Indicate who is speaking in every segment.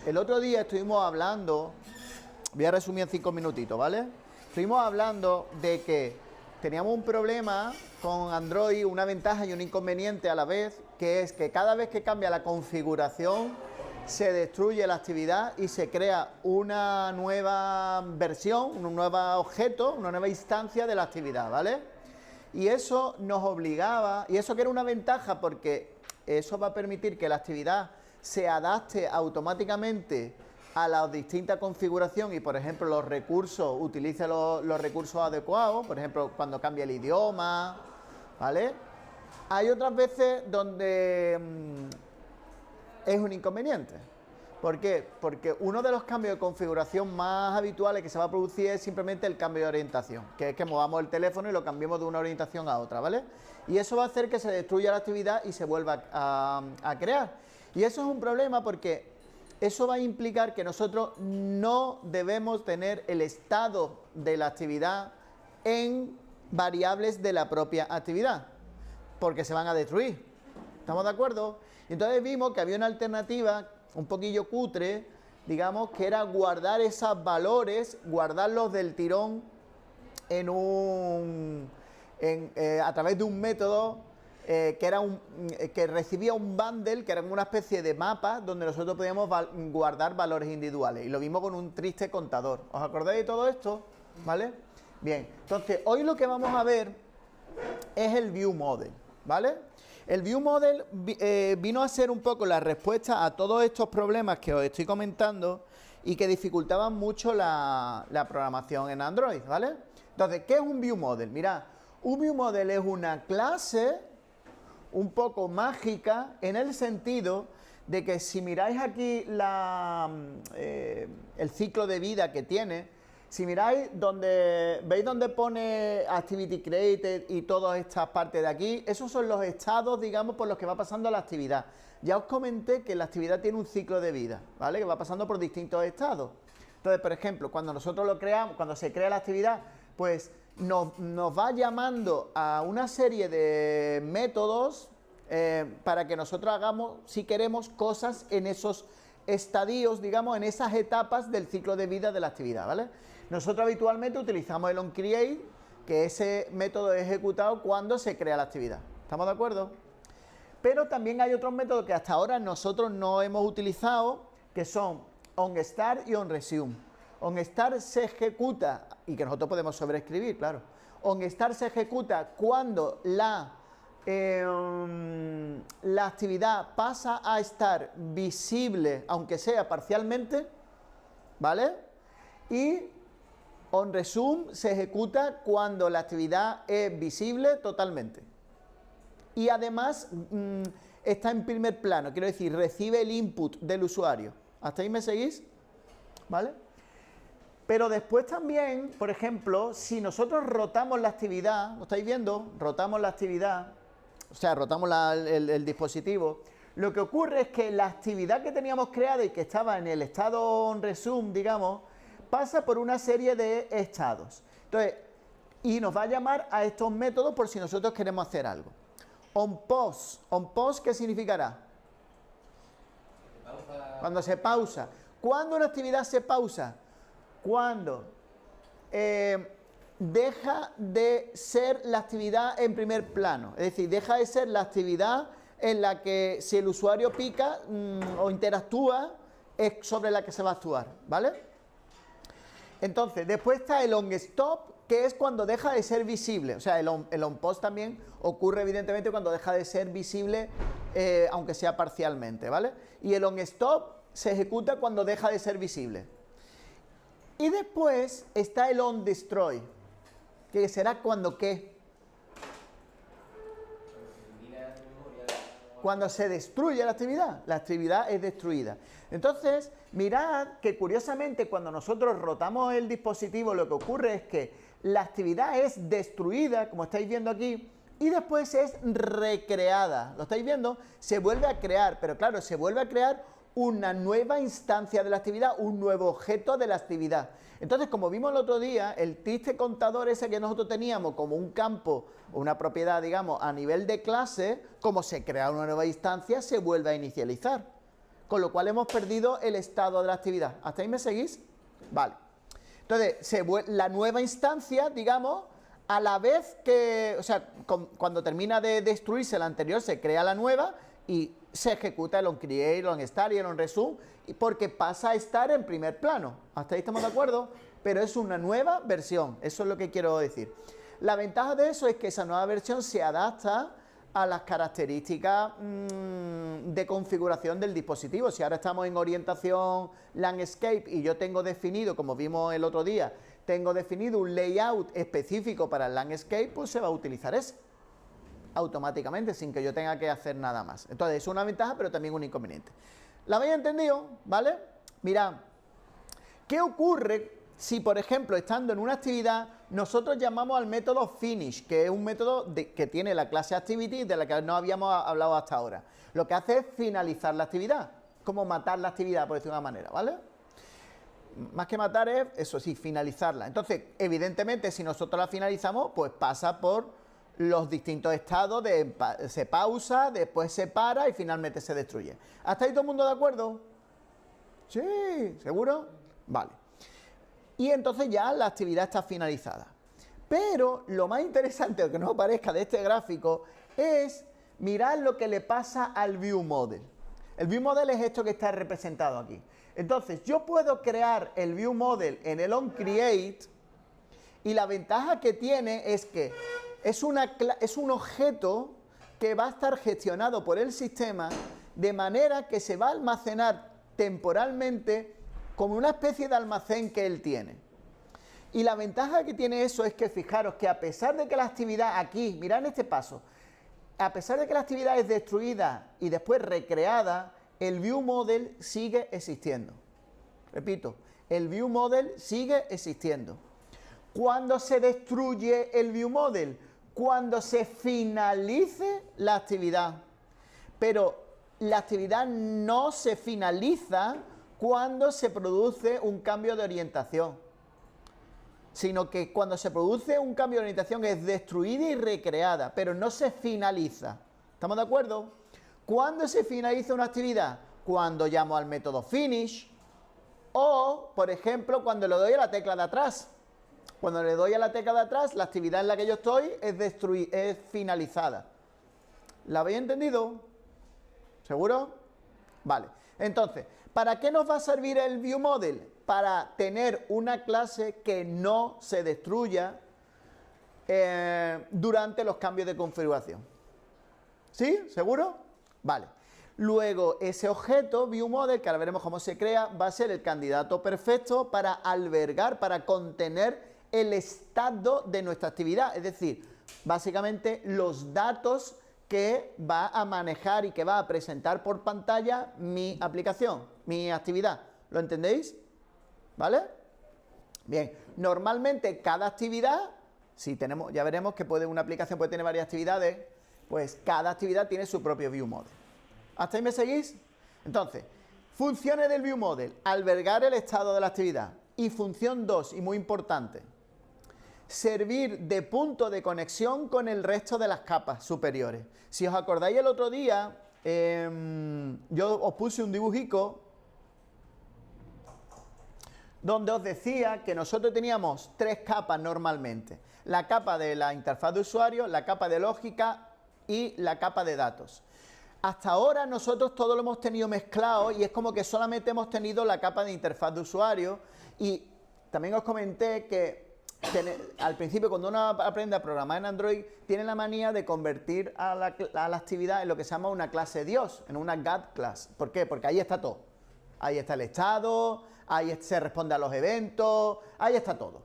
Speaker 1: El otro día estuvimos hablando, voy a resumir en 5 minutitos, ¿vale? Estuvimos hablando de que teníamos un problema con Android, una ventaja y un inconveniente a la vez, que es que cada vez que cambia la configuración se destruye la actividad y se crea una nueva versión, un nuevo objeto, una nueva instancia de la actividad, ¿vale? Y eso nos obligaba, y eso que era una ventaja porque eso va a permitir que la actividad se adapte automáticamente a la distinta configuración y, por ejemplo, los recursos, utilice los recursos adecuados, por ejemplo, cuando cambia el idioma, ¿vale? Hay otras veces donde es un inconveniente. ¿Por qué? Porque uno de los cambios de configuración más habituales que se va a producir es simplemente el cambio de orientación, que es que movamos el teléfono y lo cambiemos de una orientación a otra, ¿vale? Y eso va a hacer que se destruya la actividad y se vuelva a crear. Y eso es un problema porque eso va a implicar que nosotros no debemos tener el estado de la actividad en variables de la propia actividad, porque se van a destruir. ¿Estamos de acuerdo? Y entonces vimos que había una alternativa un poquillo cutre, digamos, que era guardar esos valores, guardarlos del tirón a través de un método que recibía un bundle, que era una especie de mapa donde nosotros podíamos guardar valores individuales. Y lo vimos con un triste contador. ¿Os acordáis de todo esto? ¿Vale? Bien, entonces hoy lo que vamos a ver es el View Model, ¿vale? El View Model vino a ser un poco la respuesta a todos estos problemas que os estoy comentando y que dificultaban mucho la programación en Android, ¿vale? Entonces, ¿qué es un View Model? Mirad, un View Model es una clase un poco mágica en el sentido de que si miráis aquí el ciclo de vida que tiene, si miráis ¿veis donde pone Activity Created y todas estas partes de aquí? Esos son los estados, digamos, por los que va pasando la actividad. Ya os comenté que la actividad tiene un ciclo de vida, ¿vale? Que va pasando por distintos estados. Entonces, por ejemplo, cuando nosotros lo creamos, cuando se crea la actividad, pues nos va llamando a una serie de métodos para que nosotros hagamos, si queremos, cosas en esos estadios, digamos, en esas etapas del ciclo de vida de la actividad, ¿vale? Nosotros habitualmente utilizamos el onCreate, que ese método es ejecutado cuando se crea la actividad. ¿Estamos de acuerdo? Pero también hay otros métodos que hasta ahora nosotros no hemos utilizado, que son onStart y onResume. OnStart se ejecuta, y que nosotros podemos sobreescribir, claro. OnStart se ejecuta cuando la actividad pasa a estar visible, aunque sea parcialmente, ¿vale? Y onResume se ejecuta cuando la actividad es visible totalmente. Y además está en primer plano, quiero decir, recibe el input del usuario. ¿Hasta ahí me seguís? ¿Vale? Pero después también, por ejemplo, si nosotros rotamos la actividad, ¿lo estáis viendo? Rotamos la actividad, o sea, rotamos el dispositivo. Lo que ocurre es que la actividad que teníamos creada y que estaba en el estado onResume, digamos, pasa por una serie de estados. Entonces, y nos va a llamar a estos métodos por si nosotros queremos hacer algo. OnPause. ¿OnPause qué significará? Cuando se pausa. ¿Cuándo una actividad se pausa? Cuando deja de ser la actividad en primer plano, es decir, deja de ser la actividad en la que si el usuario pica o interactúa es sobre la que se va a actuar, ¿vale? Entonces, después está el onStop, que es cuando deja de ser visible, o sea, el onPause también ocurre evidentemente cuando deja de ser visible, aunque sea parcialmente, ¿vale? Y el onStop se ejecuta cuando deja de ser visible. Y después está el onDestroy, que será cuando ¿qué? Cuando se destruye la actividad es destruida. Entonces, mirad que curiosamente cuando nosotros rotamos el dispositivo lo que ocurre es que la actividad es destruida, como estáis viendo aquí, y después es recreada. ¿Lo estáis viendo? Se vuelve a crear, pero claro, se vuelve a crear una nueva instancia de la actividad, un nuevo objeto de la actividad. Entonces, como vimos el otro día, el triste contador ese que nosotros teníamos como un campo o una propiedad, digamos, a nivel de clase, como se crea una nueva instancia, se vuelve a inicializar. con lo cual hemos perdido el estado de la actividad. ¿Hasta ahí me seguís? Vale. Entonces, la nueva instancia, digamos, a la vez que, o sea, cuando termina de destruirse la anterior, se crea la nueva y se ejecuta el onCreate, el onStart y el onResume, porque pasa a estar en primer plano. ¿Hasta ahí estamos de acuerdo? Pero es una nueva versión, eso es lo que quiero decir. La ventaja de eso es que esa nueva versión se adapta a las características de configuración del dispositivo. Si ahora estamos en orientación landscape y yo tengo definido, como vimos el otro día, tengo definido un layout específico para el landscape, pues se va a utilizar ese automáticamente sin que yo tenga que hacer nada más. Entonces es una ventaja pero también un inconveniente. ¿La habéis entendido? ¿Vale? Mirad, ¿qué ocurre si, por ejemplo, estando en una actividad, nosotros llamamos al método finish, que es un método que tiene la clase activity de la que no habíamos hablado hasta ahora? Lo que hace es finalizar la actividad, como matar la actividad, por decir de una manera, ¿vale? Más que matar es, eso sí, finalizarla. Entonces, evidentemente, si nosotros la finalizamos, pues pasa por los distintos estados de se pausa, después se para y finalmente se destruye. ¿Hasta ahí todo el mundo de acuerdo? Sí, ¿seguro? Vale. Y entonces ya la actividad está finalizada. Pero lo más interesante, aunque no os parezca, de este gráfico es mirar lo que le pasa al ViewModel. El ViewModel es esto que está representado aquí. Entonces, yo puedo crear el ViewModel en el onCreate y la ventaja que tiene es que es un objeto que va a estar gestionado por el sistema de manera que se va a almacenar temporalmente como una especie de almacén que él tiene. Y la ventaja que tiene eso es que fijaros que a pesar de que la actividad aquí, mirad en este paso, a pesar de que la actividad es destruida y después recreada, el ViewModel sigue existiendo. Repito, el ViewModel sigue existiendo. ¿Cuándo se destruye el ViewModel? Cuando se finalice la actividad. Pero la actividad no se finaliza cuando se produce un cambio de orientación, sino que cuando se produce un cambio de orientación es destruida y recreada, pero no se finaliza. ¿Estamos de acuerdo? ¿Cuándo se finaliza una actividad? Cuando llamo al método finish o, por ejemplo, cuando le doy a la tecla de atrás. Cuando le doy a la tecla de atrás, la actividad en la que yo estoy es finalizada. ¿La habéis entendido? ¿Seguro? Vale. Entonces, ¿para qué nos va a servir el ViewModel? Para tener una clase que no se destruya durante los cambios de configuración. ¿Sí? ¿Seguro? Vale. Luego, ese objeto, ViewModel, que ahora veremos cómo se crea, va a ser el candidato perfecto para albergar, para contener el estado de nuestra actividad. Es decir, básicamente los datos que va a manejar y que va a presentar por pantalla mi aplicación, mi actividad. ¿Lo entendéis? ¿Vale? Bien, normalmente cada actividad, si tenemos, ya veremos que una aplicación puede tener varias actividades, pues cada actividad tiene su propio ViewModel. ¿Hasta ahí me seguís? Entonces, funciones del ViewModel: albergar el estado de la actividad. Y función 2, y muy importante, servir de punto de conexión con el resto de las capas superiores. Si os acordáis el otro día, yo os puse un dibujico donde os decía que nosotros teníamos 3 capas normalmente. La capa de la interfaz de usuario, la capa de lógica y la capa de datos. Hasta ahora nosotros todo lo hemos tenido mezclado y es como que solamente hemos tenido la capa de interfaz de usuario. Y también os comenté que al principio, cuando uno aprende a programar en Android, tiene la manía de convertir a la actividad en lo que se llama una clase Dios, en una God class. ¿Por qué? Porque ahí está todo. Ahí está el estado, ahí se responde a los eventos, ahí está todo.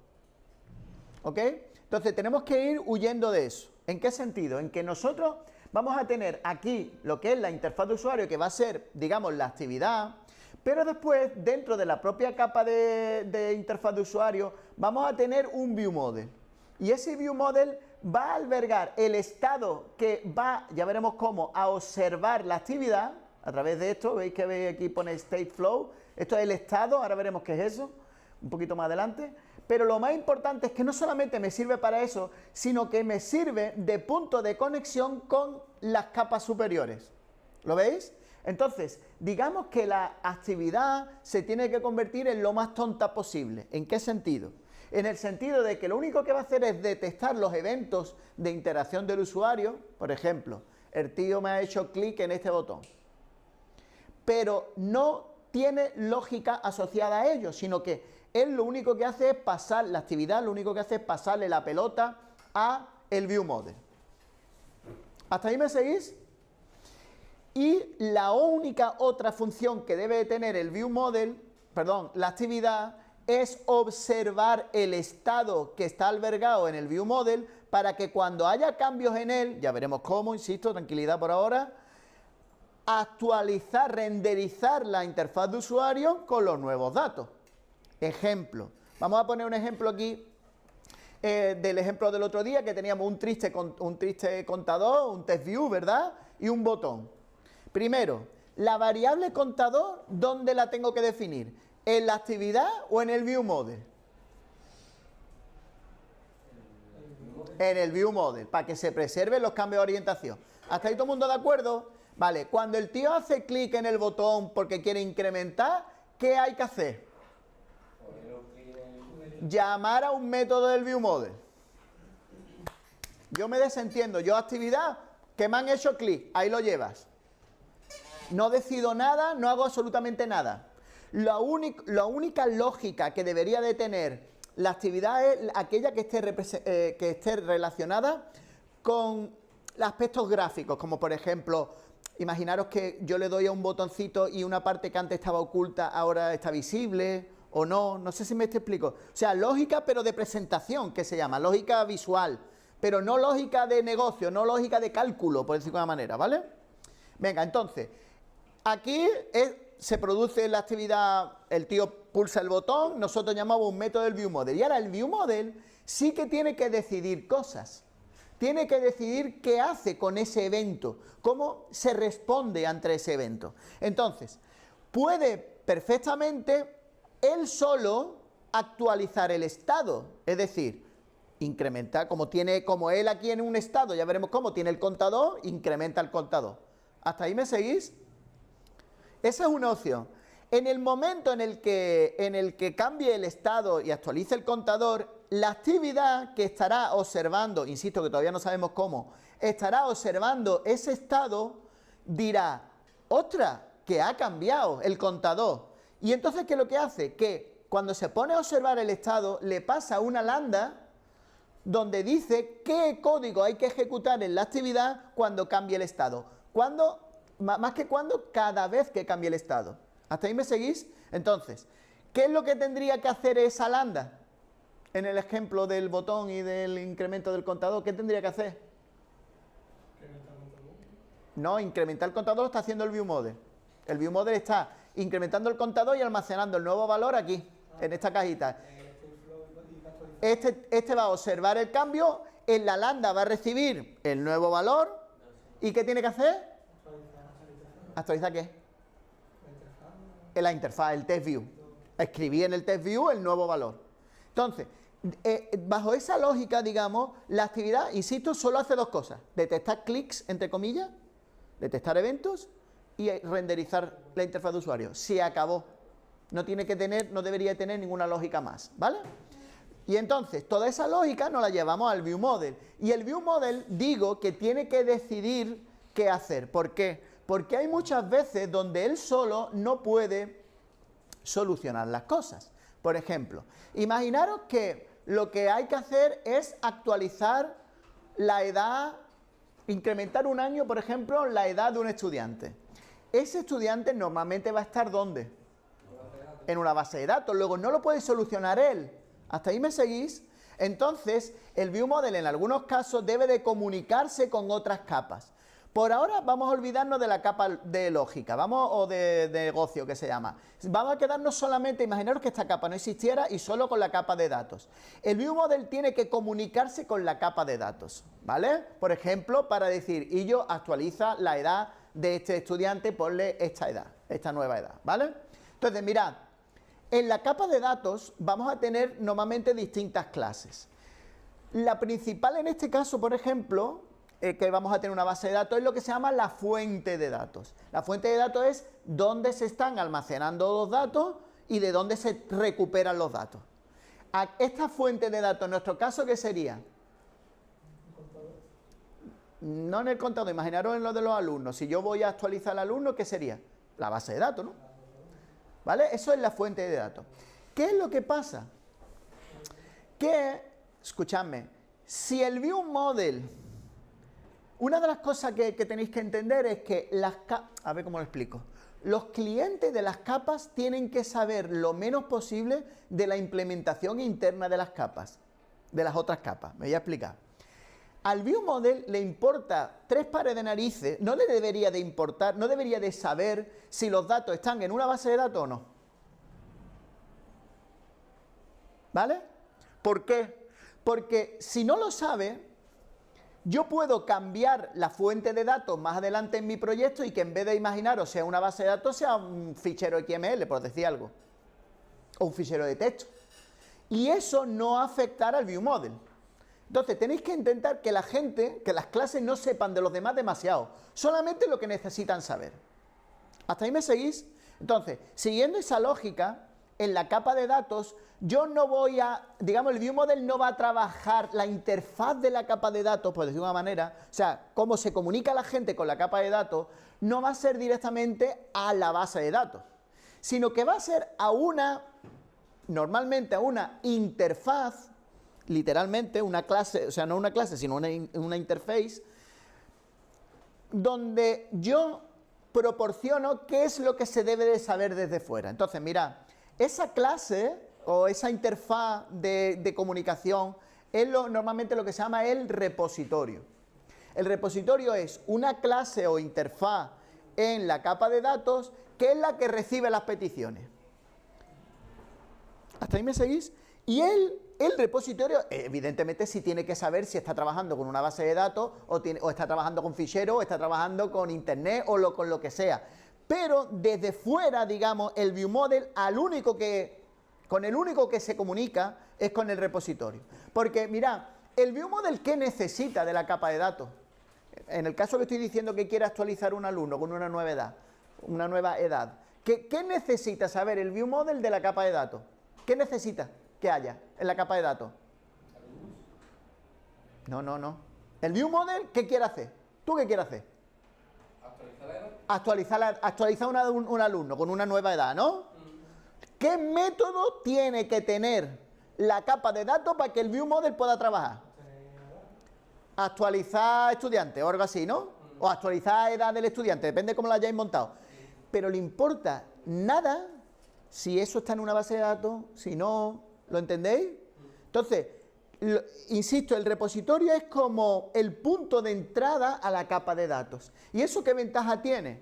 Speaker 1: ¿Ok? Entonces tenemos que ir huyendo de eso. ¿En qué sentido? En que nosotros vamos a tener aquí lo que es la interfaz de usuario, que va a ser, digamos, la actividad, pero después, dentro de la propia capa de interfaz de usuario, vamos a tener un ViewModel. Y ese ViewModel va a albergar el estado que va, ya veremos cómo, a observar la actividad a través de esto. ¿Veis que aquí pone Stateflow? Esto es el estado, ahora veremos qué es eso, un poquito más adelante. Pero lo más importante es que no solamente me sirve para eso, sino que me sirve de punto de conexión con las capas superiores. ¿Lo veis? Entonces, digamos que la actividad se tiene que convertir en lo más tonta posible. ¿En qué sentido? En el sentido de que lo único que va a hacer es detectar los eventos de interacción del usuario. Por ejemplo, el tío me ha hecho clic en este botón. Pero no tiene lógica asociada a ello, sino que él lo único que hace es pasar la actividad, lo único que hace es pasarle la pelota a el ViewModel. ¿Hasta ahí me seguís? Y la única otra función que debe tener el ViewModel, perdón, la actividad, es observar el estado que está albergado en el ViewModel para que cuando haya cambios en él, ya veremos cómo, insisto, tranquilidad por ahora, actualizar, renderizar la interfaz de usuario con los nuevos datos. Ejemplo, vamos a poner un ejemplo aquí del ejemplo del otro día, que teníamos un triste contador, un test view, ¿verdad? Y un botón. Primero, la variable contador, ¿dónde la tengo que definir? ¿En la actividad o en el ViewModel? En el ViewModel, para que se preserven los cambios de orientación. ¿Hasta ahí todo el mundo de acuerdo? Vale, cuando el tío hace clic en el botón porque quiere incrementar, ¿qué hay que hacer? Llamar a un método del ViewModel. Yo me desentiendo, yo actividad, que me han hecho clic, ahí lo llevas. No decido nada, no hago absolutamente nada. La única lógica que debería de tener la actividad es aquella que esté relacionada con aspectos gráficos, como por ejemplo, imaginaros que yo le doy a un botoncito y una parte que antes estaba oculta ahora está visible, o no sé si me explico. O sea, lógica pero de presentación, que se llama, lógica visual, pero no lógica de negocio, no lógica de cálculo, por decirlo de alguna manera, ¿vale? Venga, entonces, aquí se produce la actividad, el tío pulsa el botón, nosotros llamamos un método del ViewModel. Y ahora el ViewModel sí que tiene que decidir cosas. Tiene que decidir qué hace con ese evento, cómo se responde ante ese evento. Entonces, puede perfectamente él solo actualizar el estado, es decir, incrementar, como él aquí en un estado, ya veremos cómo, tiene el contador, incrementa el contador. ¿Hasta ahí me seguís? Esa es una opción. En el momento en el que cambie el estado y actualice el contador, la actividad que estará observando, insisto que todavía no sabemos cómo, estará observando ese estado, dirá, ¡ostras! Que ha cambiado el contador. Y entonces, ¿qué es lo que hace? Que cuando se pone a observar el estado, le pasa una lambda donde dice qué código hay que ejecutar en la actividad cuando cambie el estado. ¿Cuándo? Más que cuando, cada vez que cambie el estado. ¿Hasta ahí me seguís? Entonces, ¿qué es lo que tendría que hacer esa lambda? En el ejemplo del botón y del incremento del contador, ¿qué tendría que hacer? No, incrementar el contador lo está haciendo el ViewModel. El ViewModel está incrementando el contador y almacenando el nuevo valor aquí, en esta cajita. Este va a observar el cambio, en la lambda va a recibir el nuevo valor. ¿Y qué tiene que hacer? ¿Actualizar qué? En la interfaz, el test view. Escribí en el test view el nuevo valor. Entonces, bajo esa lógica, digamos, la actividad, insisto, solo hace dos cosas. Detectar clics, entre comillas, detectar eventos y renderizar la interfaz de usuario. Se acabó. No debería tener ninguna lógica más, ¿vale? Y entonces, toda esa lógica nos la llevamos al ViewModel. Y el ViewModel, digo, que tiene que decidir qué hacer. ¿Por qué? Porque hay muchas veces donde él solo no puede solucionar las cosas. Por ejemplo, imaginaros que lo que hay que hacer es actualizar la edad, incrementar un año, por ejemplo, la edad de un estudiante. Ese estudiante normalmente va a estar ¿dónde? En una base de datos. Luego no lo puede solucionar él. ¿Hasta ahí me seguís? Entonces, el ViewModel en algunos casos debe de comunicarse con otras capas. Por ahora vamos a olvidarnos de la capa de lógica, o de negocio que se llama. Vamos a quedarnos solamente, imaginaros que esta capa no existiera y solo con la capa de datos. El ViewModel tiene que comunicarse con la capa de datos, ¿vale? Por ejemplo, para decir, y yo actualiza la edad de este estudiante, ponle esta edad, esta nueva edad, ¿vale? Entonces, mirad, en la capa de datos vamos a tener normalmente distintas clases. La principal en este caso, por ejemplo, que vamos a tener una base de datos es lo que se llama la fuente de datos. La fuente de datos es dónde se están almacenando los datos y de dónde se recuperan los datos. Esta fuente de datos, en nuestro caso, ¿qué sería? No en el contador, imaginaros en lo de los alumnos. Si yo voy a actualizar al alumno, ¿qué sería? La base de datos, ¿no? ¿Vale? Eso es la fuente de datos. ¿Qué es lo que pasa? Que, escuchadme, si el View Model, una de las cosas que tenéis que entender es que a ver cómo lo explico. Los clientes de las capas tienen que saber lo menos posible de la implementación interna de las capas, de las otras capas. Me voy a explicar. Al View Model le importa 3 pares de narices, no le debería de importar, no debería de saber si los datos están en una base de datos o no. ¿Vale? ¿Por qué? Porque si no lo sabe, yo puedo cambiar la fuente de datos más adelante en mi proyecto y que en vez de imaginaros sea una base de datos, sea un fichero XML, por decir algo, o un fichero de texto. Y eso no afectará al View Model. Entonces, tenéis que intentar que la gente, que las clases no sepan de los demás demasiado, solamente lo que necesitan saber. ¿Hasta ahí me seguís? Entonces, siguiendo esa lógica, en la capa de datos, yo no voy a, digamos, el View Model no va a trabajar la interfaz de la capa de datos, por decirlo de una manera, o sea, cómo se comunica la gente con la capa de datos, no va a ser directamente a la base de datos, sino que va a ser a normalmente a una interfaz, literalmente una clase, o sea, no una clase, sino una interface, donde yo proporciono qué es lo que se debe de saber desde fuera. Entonces, mirad, esa clase o esa interfaz de comunicación es normalmente lo que se llama el repositorio. El repositorio es una clase o interfaz en la capa de datos que es la que recibe las peticiones. ¿Hasta ahí me seguís? Y el repositorio, evidentemente, sí tiene que saber si está trabajando con una base de datos o está trabajando con ficheros, o está trabajando con internet o con lo que sea. Pero desde fuera, digamos, el View Model con el único que se comunica es con el repositorio. Porque, mirad, el View Model, ¿qué necesita de la capa de datos? En el caso que estoy diciendo que quiere actualizar un alumno con una nueva edad, ¿qué necesita saber el View Model de la capa de datos? ¿Qué necesita que haya en la capa de datos? No. El View Model, ¿qué quiere hacer? ¿Tú qué quieres hacer? Actualizar un alumno con una nueva edad, ¿no? ¿Qué método tiene que tener la capa de datos para que el View Model pueda trabajar? Actualizar estudiante o algo así, ¿no? O actualizar edad del estudiante, depende de cómo lo hayáis montado. Pero le importa nada si eso está en una base de datos, si no, ¿lo entendéis? Entonces, insisto, el repositorio es como el punto de entrada a la capa de datos. ¿Y eso qué ventaja tiene?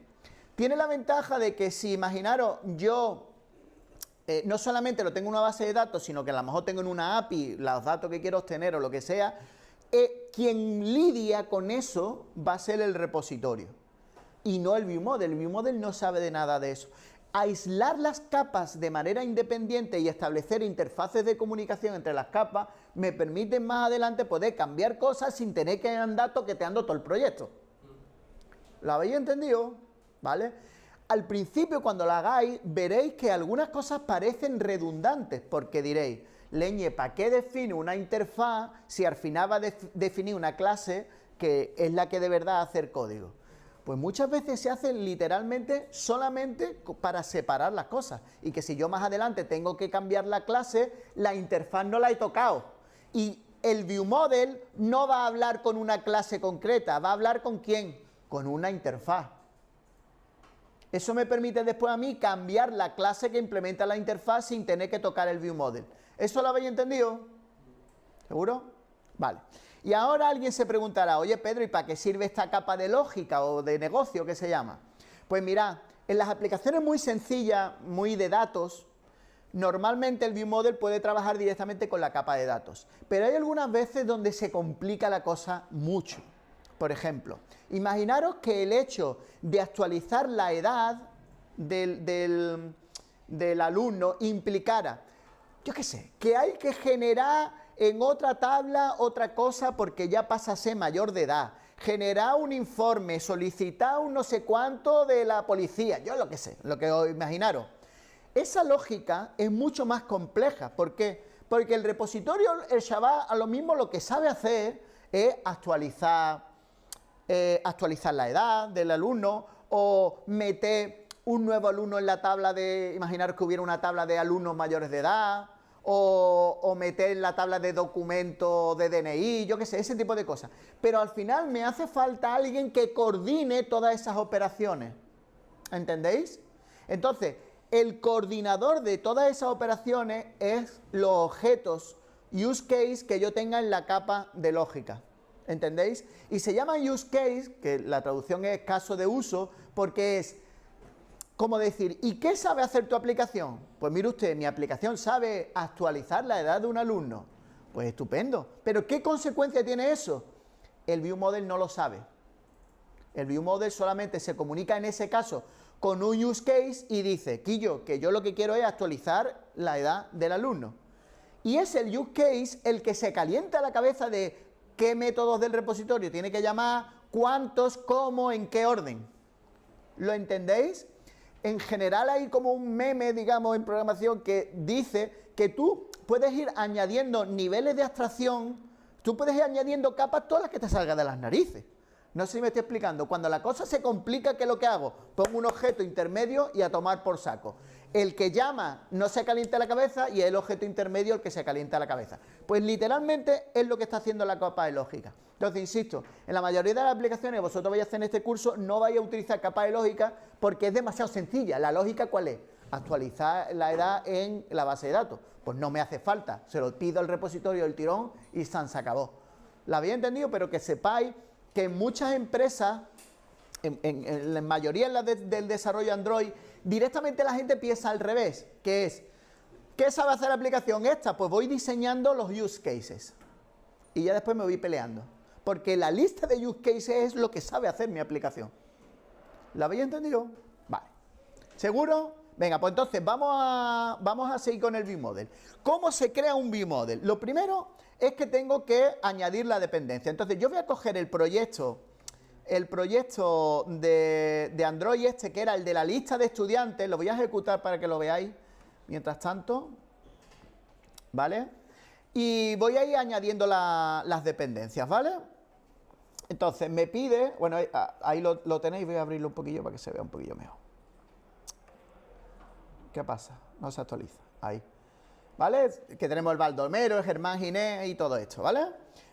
Speaker 1: Tiene la ventaja de que si imaginaros yo no solamente lo tengo en una base de datos, sino que a lo mejor tengo en una API los datos que quiero obtener o lo que sea, quien lidia con eso va a ser el repositorio y no el View Model. El View Model no sabe de nada de eso. Aislar las capas de manera independiente y establecer interfaces de comunicación entre las capas me permiten más adelante poder cambiar cosas sin tener que andar toqueteando todo el proyecto. ¿Lo habéis entendido? ¿Vale? Al principio, cuando lo hagáis, veréis que algunas cosas parecen redundantes, porque diréis, leñe, ¿para qué define una interfaz si al final va a definir una clase que es la que de verdad hace el código? Pues muchas veces se hace literalmente solamente para separar las cosas. Y que si yo más adelante tengo que cambiar la clase, la interfaz no la he tocado. Y el View Model no va a hablar con una clase concreta, va a hablar ¿con quién? Con una interfaz. Eso me permite después a mí cambiar la clase que implementa la interfaz sin tener que tocar el View Model. ¿Eso lo habéis entendido? ¿Seguro? Vale. Y ahora alguien se preguntará, oye Pedro, ¿y para qué sirve esta capa de lógica o de negocio que se llama? Pues mirad, en las aplicaciones muy sencillas, muy de datos, normalmente el View Model puede trabajar directamente con la capa de datos. Pero hay algunas veces donde se complica la cosa mucho. Por ejemplo, imaginaros que el hecho de actualizar la edad del alumno implicara, yo qué sé, que hay que generar en otra tabla otra cosa porque ya pasa a ser mayor de edad. generar un informe, solicitar un no sé cuánto de la policía, yo lo que sé, lo que os imaginaros. Esa lógica es mucho más compleja. ¿Por qué? Porque el repositorio, el Shabbat, a lo mismo lo que sabe hacer es actualizar la edad del alumno o meter un nuevo alumno en la tabla de, imaginaros que hubiera una tabla de alumnos mayores de edad, o meter en la tabla de documentos de DNI, yo qué sé, ese tipo de cosas. Pero al final me hace falta alguien que coordine todas esas operaciones. ¿Entendéis? Entonces, el coordinador de todas esas operaciones es los objetos use case que yo tenga en la capa de lógica. ¿Entendéis? Y se llama use case, que la traducción es caso de uso, porque es como decir, ¿y qué sabe hacer tu aplicación? Pues mire usted, mi aplicación sabe actualizar la edad de un alumno. Pues estupendo. ¿Pero qué consecuencia tiene eso? El ViewModel no lo sabe. El ViewModel solamente se comunica en ese caso con un use case y dice, Quillo, que yo lo que quiero es actualizar la edad del alumno. Y es el use case el que se calienta la cabeza de qué métodos del repositorio tiene que llamar, cuántos, cómo, en qué orden. ¿Lo entendéis? En general hay como un meme, digamos, en programación que dice que tú puedes ir añadiendo niveles de abstracción, tú puedes ir añadiendo capas todas las que te salgan de las narices. No sé si me estoy explicando. Cuando la cosa se complica, ¿qué es lo que hago? Pongo un objeto intermedio y a tomar por saco. El que llama no se calienta la cabeza y es el objeto intermedio el que se calienta la cabeza. Pues literalmente es lo que está haciendo la capa de lógica. Entonces, insisto, en la mayoría de las aplicaciones que vosotros vais a hacer en este curso no vais a utilizar capa de lógica porque es demasiado sencilla. ¿La lógica cuál es? Actualizar la edad en la base de datos. Pues no me hace falta. Se lo pido al repositorio del tirón y se acabó. ¿La habéis entendido? Pero que sepáis que en muchas empresas, en la mayoría del desarrollo Android, directamente la gente piensa al revés, que es, ¿qué sabe hacer la aplicación esta? Pues voy diseñando los use cases y ya después me voy peleando, porque la lista de use cases es lo que sabe hacer mi aplicación. ¿La habéis entendido? Vale. ¿Seguro? Venga, pues entonces vamos a seguir con el ViewModel. ¿Cómo se crea un ViewModel? Lo primero es que tengo que añadir la dependencia. Entonces yo voy a coger el proyecto de Android este, que era el de la lista de estudiantes, lo voy a ejecutar para que lo veáis mientras tanto, ¿vale? Y voy a ir añadiendo las dependencias, ¿vale? Entonces me pide, bueno, ahí lo tenéis, voy a abrirlo un poquillo para que se vea un poquillo mejor. ¿Qué pasa? No se actualiza, ahí. ¿Vale? Que tenemos el Baldomero, el Germán Ginés y todo esto, ¿vale?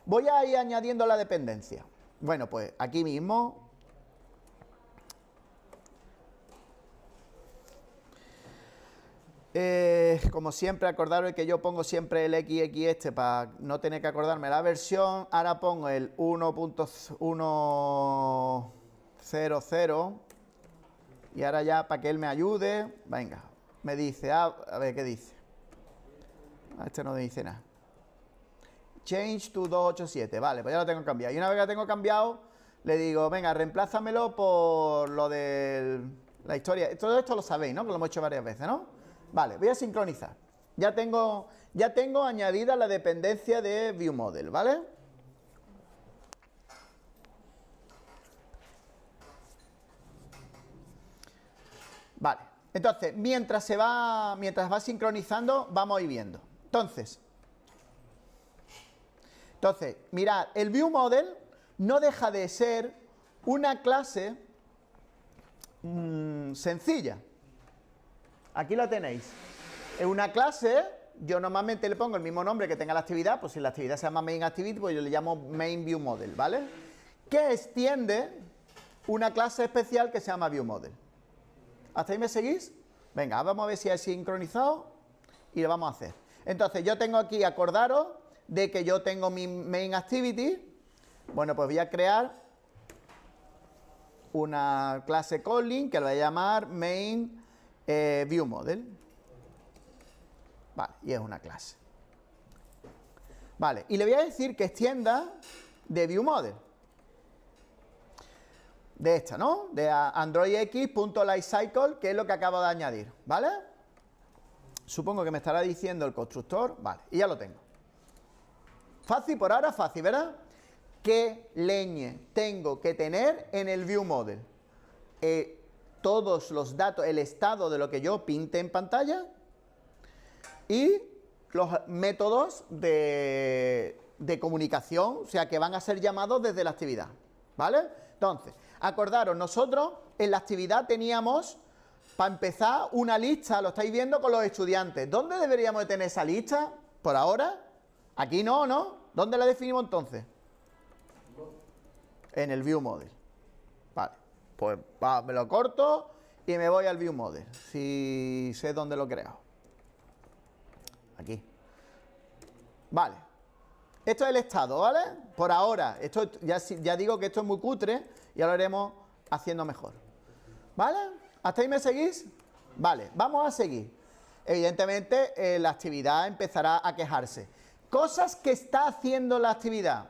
Speaker 1: Voy a ir añadiendo la dependencia. Bueno, pues aquí mismo. Como siempre, acordaros que yo pongo siempre el XX este para no tener que acordarme la versión. Ahora pongo el 1.100 y ahora ya para que él me ayude. Venga, me dice, a ver qué dice. Este no me dice nada. Change to 287. Vale, pues ya lo tengo cambiado. Y una vez que lo tengo cambiado, le digo, venga, reemplázamelo por lo de la historia. Todo esto lo sabéis, ¿no? Que lo hemos hecho varias veces, ¿no? Vale, voy a sincronizar. Ya tengo añadida la dependencia de ViewModel, ¿vale? Vale. Entonces, mientras va sincronizando, vamos a ir viendo. Entonces, mirad, el ViewModel no deja de ser una clase sencilla. Aquí lo tenéis. Es una clase, yo normalmente le pongo el mismo nombre que tenga la actividad, pues si la actividad se llama Main Activity, pues yo le llamo Main ViewModel, ¿vale? Que extiende una clase especial que se llama ViewModel. ¿Hasta ahí me seguís? Venga, vamos a ver si hay sincronizado y lo vamos a hacer. Entonces, yo tengo aquí, acordaros de que yo tengo mi Main Activity. Bueno, pues voy a crear una clase calling que la voy a llamar Main ViewModel. Vale, y es una clase. Vale, y le voy a decir que extienda de ViewModel. De esta, ¿no? De AndroidX.LifeCycle, que es lo que acabo de añadir, ¿vale? Supongo que me estará diciendo el constructor, vale, y ya lo tengo. Fácil, por ahora fácil, ¿verdad? qué leñe tengo que tener en el View Model. Todos los datos, el estado de lo que yo pinte en pantalla y los métodos de comunicación, o sea, que van a ser llamados desde la actividad, ¿vale? Entonces, acordaros, nosotros en la actividad teníamos, para empezar, una lista, lo estáis viendo con los estudiantes. ¿Dónde deberíamos de tener esa lista? Por ahora, aquí no, ¿no? ¿Dónde la definimos entonces? En el View Model. Vale, pues me lo corto y me voy al View Model, si sé dónde lo he creado. Aquí. Vale. Esto es el estado, ¿vale? Por ahora, esto ya digo que esto es muy cutre y ahora lo iremos haciendo mejor. ¿Vale? ¿Hasta ahí me seguís? Vale, vamos a seguir. Evidentemente, la actividad empezará a quejarse. Cosas que está haciendo la actividad.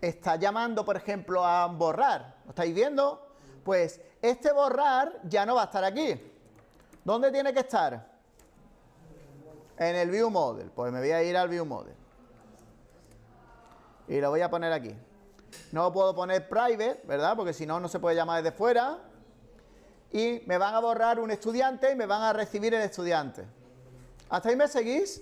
Speaker 1: Está llamando, por ejemplo, a borrar. ¿Lo estáis viendo? Pues este borrar ya no va a estar aquí. ¿Dónde tiene que estar? En el View Model. Pues me voy a ir al View Model. Y lo voy a poner aquí. No puedo poner private, ¿verdad? Porque si no, no se puede llamar desde fuera. Y me van a borrar un estudiante y me van a recibir el estudiante. ¿Hasta ahí me seguís?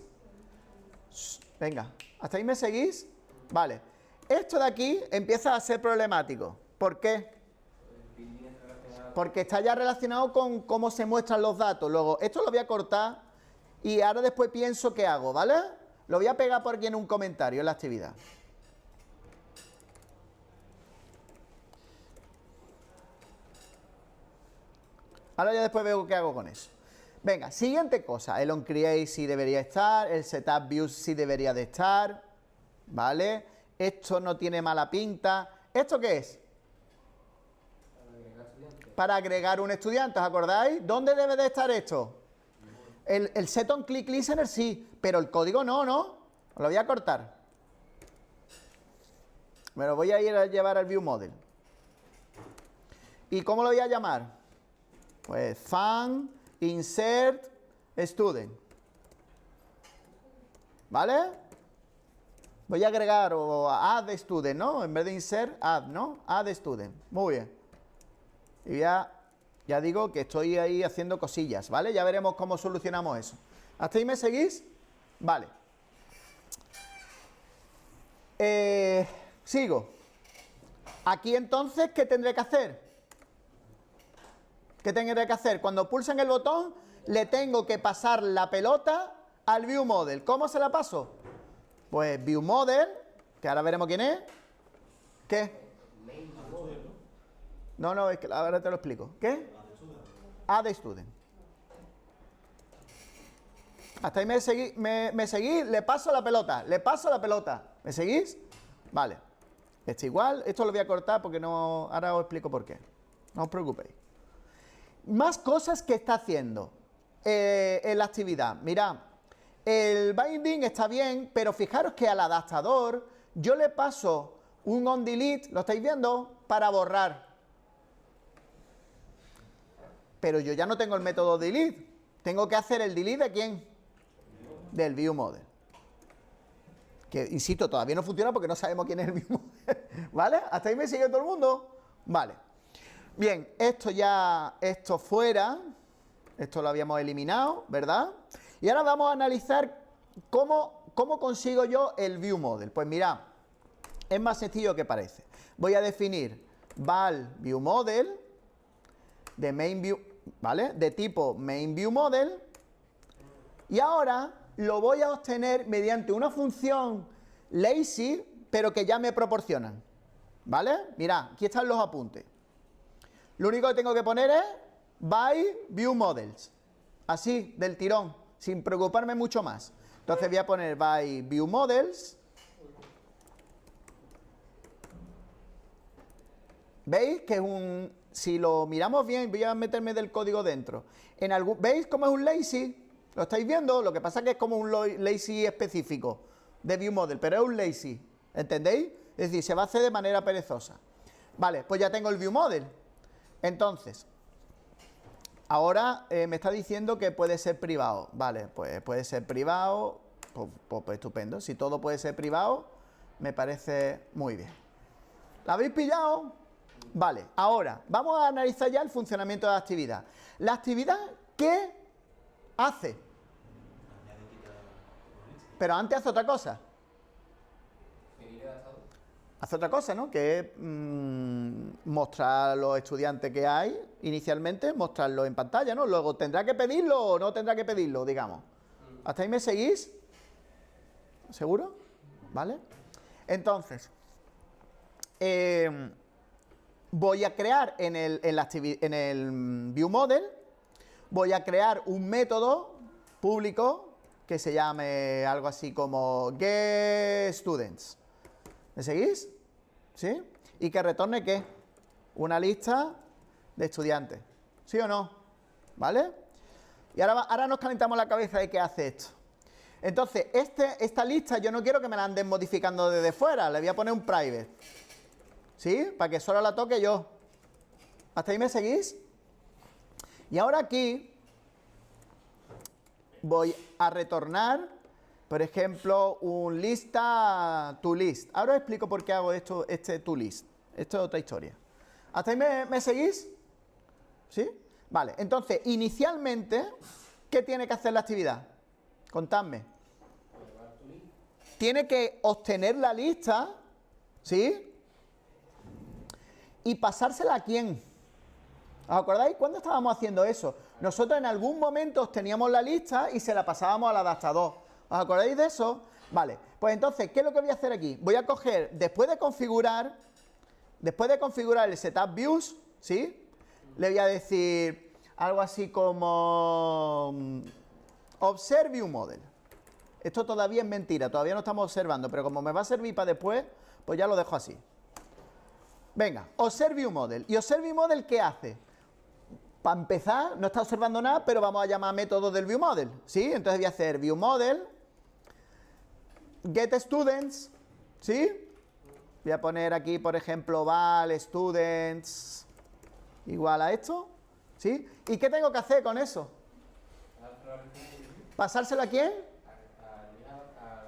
Speaker 1: Venga, ¿hasta ahí me seguís? Vale. Esto de aquí empieza a ser problemático. ¿Por qué? Porque está ya relacionado con cómo se muestran los datos. Luego, esto lo voy a cortar y ahora después pienso qué hago, ¿vale? Lo voy a pegar por aquí en un comentario en la actividad. Ahora ya después veo qué hago con eso. Venga, siguiente cosa. El onCreate sí debería estar. El setup views sí debería de estar. ¿Vale? Esto no tiene mala pinta. ¿Esto qué es? Para agregar un estudiante, ¿os acordáis? ¿Dónde debe de estar esto? El set on click listener sí, pero el código no, ¿no? Os lo voy a cortar. Me lo voy a ir a llevar al View Model. ¿Y cómo lo voy a llamar? Pues fun, insert, student. ¿Vale? Voy a agregar o add student, ¿no? En vez de insert, add, ¿no? Add student. Muy bien. Y ya digo que estoy ahí haciendo cosillas, ¿vale? Ya veremos cómo solucionamos eso. ¿Hasta ahí me seguís? Vale. Sigo. Aquí entonces, ¿qué tendré que hacer? ¿Qué tendré que hacer? Cuando pulsen el botón, le tengo que pasar la pelota al View Model. ¿Cómo se la paso? Pues View Model, que ahora veremos quién es. ¿Qué? No, es que ahora te lo explico. ¿Qué? Add Student. Hasta ahí me seguís, le paso la pelota. ¿Me seguís? Vale. Esto igual, esto lo voy a cortar porque no, ahora os explico por qué. No os preocupéis. Más cosas que está haciendo en la actividad. Mirad, el binding está bien, pero fijaros que al adaptador yo le paso un onDelete, ¿lo estáis viendo? Para borrar. Pero yo ya no tengo el método delete. Tengo que hacer el delete ¿de quién? Del View Model. Que, insisto, todavía no funciona porque no sabemos quién es el View Model. ¿Vale? ¿Hasta ahí me sigue todo el mundo? Vale. Bien, esto fuera, esto lo habíamos eliminado, ¿verdad? Y ahora vamos a analizar cómo consigo yo el View Model. Pues mirad, es más sencillo que parece. Voy a definir val View Model de main view, ¿vale? De tipo main View Model. Y ahora lo voy a obtener mediante una función lazy, pero que ya me proporcionan, ¿vale? Mirad, aquí están los apuntes. Lo único que tengo que poner es by view models. Así, del tirón, sin preocuparme mucho más. Entonces voy a poner by view models. ¿Veis que es un... Si lo miramos bien, voy a meterme del código dentro. ¿Veis cómo es un lazy? ¿Lo estáis viendo? Lo que pasa es que es como un lazy específico de view model, pero es un lazy. ¿Entendéis? Es decir, se va a hacer de manera perezosa. Vale, pues ya tengo el view model. Entonces, ahora me está diciendo que puede ser privado. Vale, pues puede ser privado. Pues estupendo. Si todo puede ser privado, me parece muy bien. ¿La habéis pillado? Vale, ahora vamos a analizar ya el funcionamiento de la actividad. La actividad, ¿qué hace? Pero antes hace otra cosa. Hace otra cosa, ¿no? Que es mostrar a los estudiantes que hay inicialmente, mostrarlo en pantalla, ¿no? Luego, ¿tendrá que pedirlo o no tendrá que pedirlo, digamos? ¿Hasta ahí me seguís? ¿Seguro? ¿Vale? Entonces, voy a crear en el ViewModel, voy a crear un método público que se llame algo así como getStudents. ¿Me seguís? ¿Sí? ¿Y que retorne qué? Una lista de estudiantes. ¿Sí o no? ¿Vale? Y ahora nos calentamos la cabeza de qué hace esto. Entonces, esta lista yo no quiero que me la anden modificando desde fuera. Le voy a poner un private. ¿Sí? Para que solo la toque yo. ¿Hasta ahí me seguís? Y ahora aquí voy a retornar, por ejemplo, un lista toList. Ahora os explico por qué hago esto, toList. Esto es otra historia. ¿Hasta ahí me seguís? ¿Sí? Vale, entonces, inicialmente, ¿qué tiene que hacer la actividad? Contadme. Tiene que obtener la lista, ¿sí? ¿Y pasársela a quién? ¿Os acordáis? ¿Cuándo estábamos haciendo eso? Nosotros en algún momento obteníamos la lista y se la pasábamos al adaptador. ¿Os acordáis de eso? Vale, pues entonces, ¿qué es lo que voy a hacer aquí? Voy a coger, después de configurar el setup views, ¿sí? Le voy a decir algo así como observe view model. Esto todavía es mentira, todavía no estamos observando, pero como me va a servir para después, pues ya lo dejo así. Venga, observe view model. ¿Y observe view model qué hace? Para empezar, no está observando nada, pero vamos a llamar métodos del view model, ¿sí? Entonces voy a hacer view model getStudents, ¿sí? Voy a poner aquí, por ejemplo, val students igual a esto, ¿sí? ¿Y qué tengo que hacer con eso? ¿Pasárselo a quién?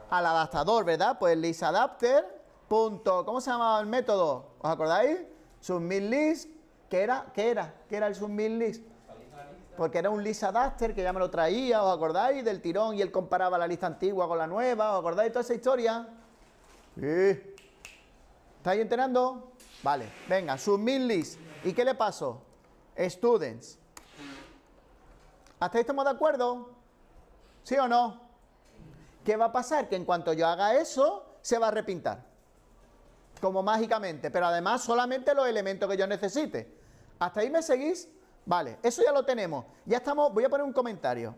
Speaker 1: Al adaptador, ¿verdad? Pues listAdapter. ¿Cómo se llamaba el método? ¿Os acordáis? SubmitList. ¿Qué era? ¿Qué era el SubmitList? Porque era un listAdapter que ya me lo traía, ¿os acordáis? Del tirón y él comparaba la lista antigua con la nueva, ¿os acordáis de toda esa historia? Sí. ¿Estáis enterando? Vale, venga, SubmitList. ¿Y qué le pasó? Students. ¿Hasta ahí estamos de acuerdo? ¿Sí o no? ¿Qué va a pasar? Que en cuanto yo haga eso, se va a repintar. Como mágicamente, pero además solamente los elementos que yo necesite. ¿Hasta ahí me seguís? Vale, eso ya lo tenemos. Ya estamos, voy a poner un comentario.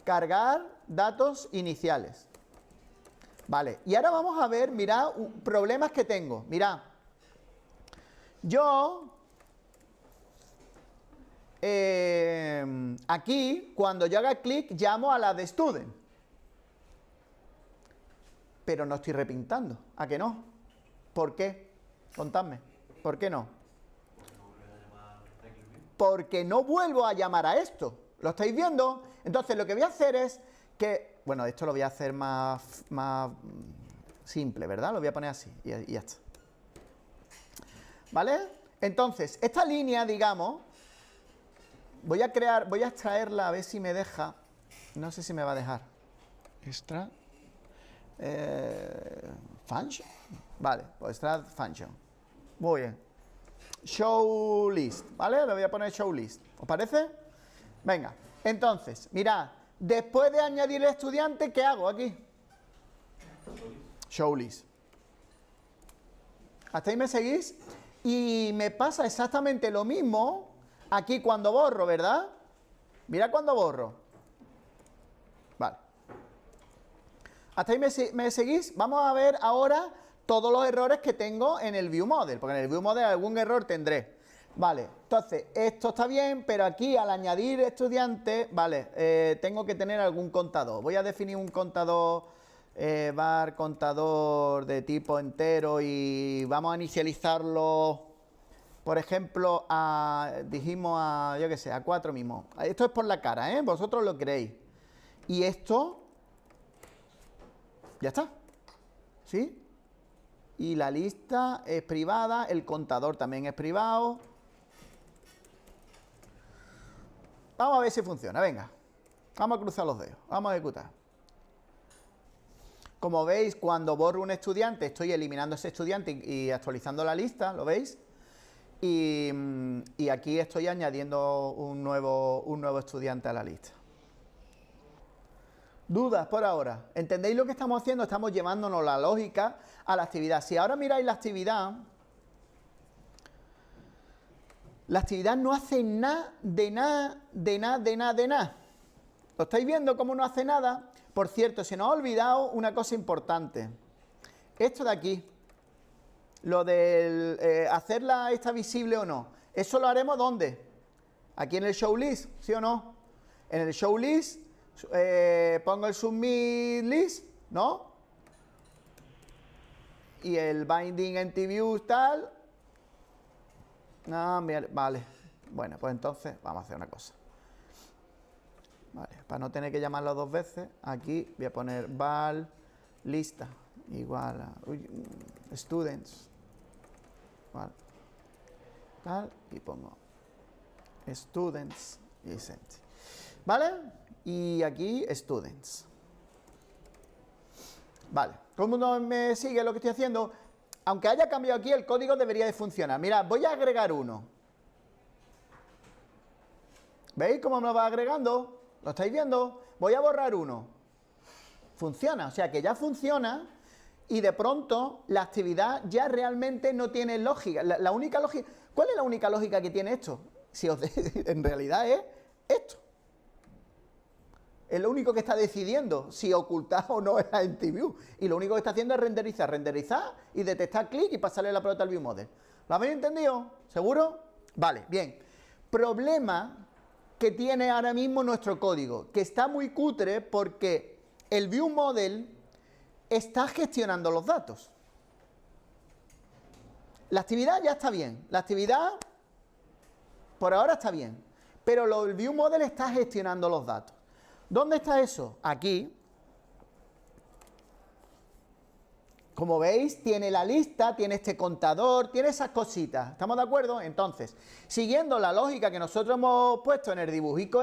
Speaker 1: Cargar datos iniciales. Vale, y ahora vamos a ver, mirad, problemas que tengo. Mirad, yo aquí, cuando yo haga clic, llamo a la de student. Pero no estoy repintando. ¿A que no? ¿Por qué? Contadme. ¿Por qué no? Porque no vuelvo a llamar a esto. ¿Lo estáis viendo? Entonces lo que voy a hacer es que... Bueno, esto lo voy a hacer más simple, ¿verdad? Lo voy a poner así y ya está. ¿Vale? Entonces, esta línea, digamos... voy a extraerla a ver si me deja. No sé si me va a dejar. Extra... function. Vale, pues extract function. Muy bien. Show list, ¿vale? Le voy a poner show list. ¿Os parece? Venga, entonces, mirad, después de añadir el estudiante, ¿qué hago aquí? Show list. ¿Hasta ahí me seguís? Y me pasa exactamente lo mismo aquí cuando borro, ¿verdad? Mirad cuando borro. Vale. ¿Hasta ahí me seguís? Vamos a ver ahora todos los errores que tengo en el ViewModel, porque en el ViewModel algún error tendré. Vale, entonces, esto está bien, pero aquí al añadir estudiantes, vale, tengo que tener algún contador. Voy a definir un contador, var contador de tipo entero y vamos a inicializarlo, por ejemplo, dijimos yo qué sé, a 4 mismo. Esto es por la cara, ¿eh? Vosotros lo queréis. Y esto... ya está. ¿Sí? Y la lista es privada, el contador también es privado. Vamos a ver si funciona, venga. Vamos a cruzar los dedos, vamos a ejecutar. Como veis, cuando borro un estudiante, estoy eliminando ese estudiante y actualizando la lista, ¿lo veis? Y aquí estoy añadiendo un nuevo estudiante a la lista. ¿Dudas por ahora? ¿Entendéis lo que estamos haciendo? Estamos llevándonos la lógica a la actividad. Si ahora miráis la actividad no hace nada, de nada. ¿Lo estáis viendo cómo no hace nada? Por cierto, se nos ha olvidado una cosa importante. Esto de aquí, lo de hacer esta visible o no, ¿eso lo haremos dónde? Aquí en el show list, ¿sí o no? En el show list pongo el submit list, ¿no? Y el binding empty view tal. No, vale. Bueno, pues entonces vamos a hacer una cosa. Vale, para no tener que llamarlo dos veces, aquí voy a poner val lista igual a students. Vale. Tal, y pongo students y sent. ¿Vale? Y aquí students. Vale, ¿todo el mundo me sigue lo que estoy haciendo? Aunque haya cambiado aquí, el código debería de funcionar. Mirad, voy a agregar uno. ¿Veis cómo me lo va agregando? ¿Lo estáis viendo? Voy a borrar uno. Funciona, o sea que ya funciona y de pronto la actividad ya realmente no tiene lógica. La única lógica... ¿Cuál es la única lógica que tiene esto? Si en realidad es esto. Es lo único que está decidiendo si ocultar o no la empty view. Y lo único que está haciendo es renderizar y detectar clic y pasarle la pelota al view model. ¿Lo habéis entendido? ¿Seguro? Vale, bien. Problema que tiene ahora mismo nuestro código, que está muy cutre porque el view model está gestionando los datos. La actividad ya está bien. La actividad por ahora está bien. Pero el view model está gestionando los datos. ¿Dónde está eso? Aquí. Como veis, tiene la lista, tiene este contador, tiene esas cositas. ¿Estamos de acuerdo? Entonces, siguiendo la lógica que nosotros hemos puesto en el dibujico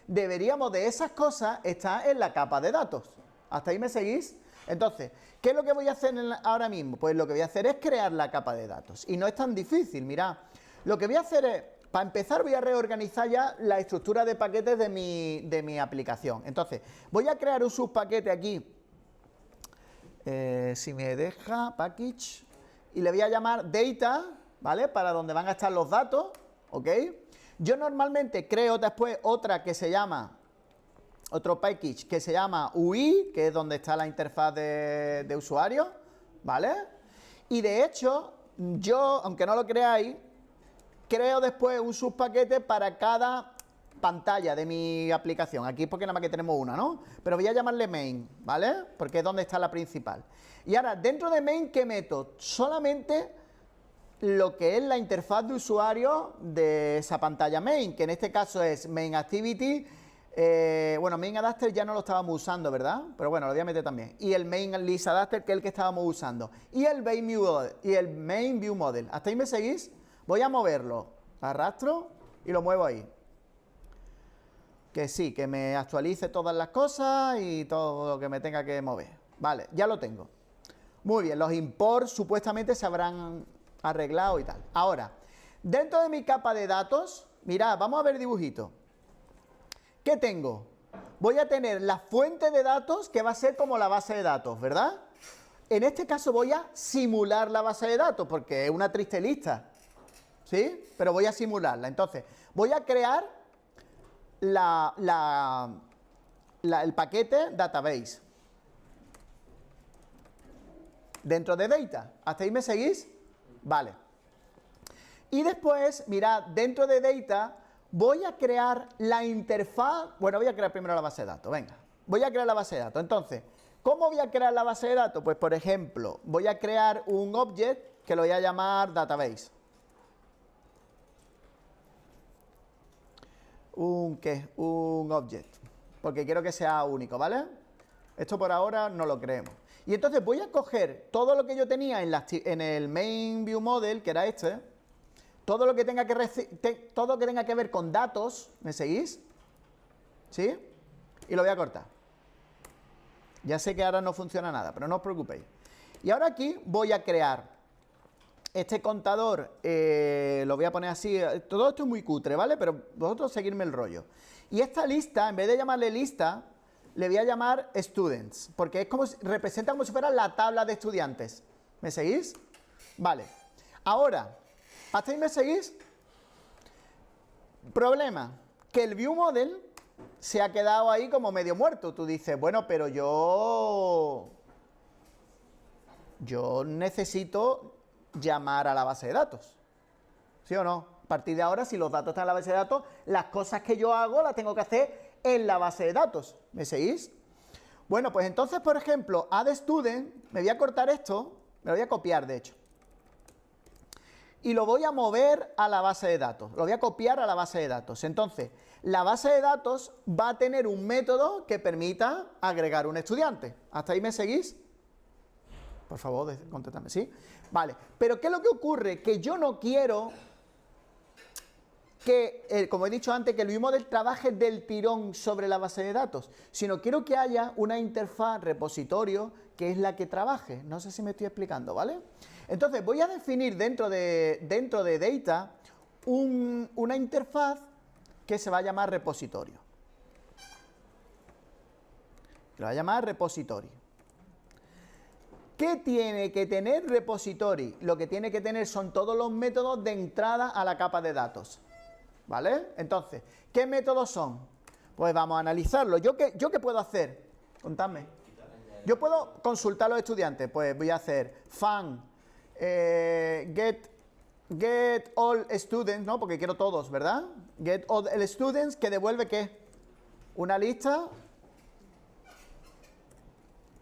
Speaker 1: deberíamos de esas cosas estar en la capa de datos. ¿Hasta ahí me seguís? Entonces, ¿qué es lo que voy a hacer ahora mismo? Pues lo que voy a hacer es crear la capa de datos. Y no es tan difícil, mirad. Lo que voy a hacer es... Para empezar voy a reorganizar ya la estructura de paquetes de mi aplicación. Entonces, voy a crear un subpaquete aquí, si me deja, package, y le voy a llamar data, ¿vale? Para donde van a estar los datos, ¿ok? Yo normalmente creo después otra que se llama, otro package que se llama UI, que es donde está la interfaz de usuario, ¿vale? Y de hecho, yo, aunque no lo creáis, creo después un subpaquete para cada pantalla de mi aplicación. Aquí porque nada más que tenemos una, ¿no? Pero voy a llamarle main, ¿vale? Porque es donde está la principal. Y ahora, dentro de main, ¿qué meto? Solamente lo que es la interfaz de usuario de esa pantalla main, que en este caso es main activity. Bueno, main adapter ya no lo estábamos usando, ¿verdad? Pero bueno, lo voy a meter también. Y el main list adapter, que es el que estábamos usando. Y el main view model. ¿Hasta ahí me seguís? Voy a moverlo, arrastro y lo muevo ahí. Que sí, que me actualice todas las cosas y todo lo que me tenga que mover. Vale, ya lo tengo. Muy bien, los imports supuestamente se habrán arreglado y tal. Ahora, dentro de mi capa de datos, mirad, vamos a ver dibujito. ¿Qué tengo? Voy a tener la fuente de datos que va a ser como la base de datos, ¿verdad? En este caso voy a simular la base de datos porque es una triste lista. ¿Sí? Pero voy a simularla. Entonces, voy a crear el paquete database dentro de data. ¿Hasta ahí me seguís? Vale. Y después, mirad, dentro de data voy a crear la interfaz. Bueno, voy a crear primero la base de datos. Venga, voy a crear la base de datos. Entonces, ¿cómo voy a crear la base de datos? Pues, por ejemplo, voy a crear un object que lo voy a llamar database. Un object, porque quiero que sea único, ¿vale? Esto por ahora no lo creemos. Y entonces voy a coger todo lo que yo tenía en el main view model, que era este, todo lo que tenga que ver con datos, ¿me seguís? ¿Sí? Y lo voy a cortar. Ya sé que ahora no funciona nada, pero no os preocupéis. Y ahora aquí voy a crear este contador, lo voy a poner así, todo esto es muy cutre, ¿vale? Pero vosotros seguidme el rollo. Y esta lista, en vez de llamarle lista, le voy a llamar students, porque es como representa como si fuera la tabla de estudiantes. ¿Me seguís? Vale. Ahora, ¿hasta ahí me seguís? Problema, que el view model se ha quedado ahí como medio muerto. Tú dices, bueno, pero yo necesito llamar a la base de datos. ¿Sí o no? A partir de ahora, si los datos están en la base de datos, las cosas que yo hago las tengo que hacer en la base de datos. ¿Me seguís? Bueno, pues entonces, por ejemplo, add student, me voy a cortar esto, me lo voy a copiar, de hecho. Y lo voy a mover a la base de datos. Lo voy a copiar a la base de datos. Entonces, la base de datos va a tener un método que permita agregar un estudiante. ¿Hasta ahí me seguís? Por favor, contéstame, ¿sí? Vale, pero ¿qué es lo que ocurre? Que yo no quiero que, como he dicho antes, que el ViewModel trabaje del tirón sobre la base de datos, sino quiero que haya una interfaz repositorio que es la que trabaje. No sé si me estoy explicando, ¿vale? Entonces, voy a definir dentro de Data una interfaz que se va a llamar repositorio. Lo va a llamar repositorio. ¿Qué tiene que tener repository? Lo que tiene que tener son todos los métodos de entrada a la capa de datos. ¿Vale? Entonces, ¿qué métodos son? Pues vamos a analizarlo. ¿Yo qué puedo hacer? Contadme. Yo puedo consultar a los estudiantes. Pues voy a hacer fun, get all students, ¿no? Porque quiero todos, ¿verdad? Get all students, que devuelve ¿qué? Una lista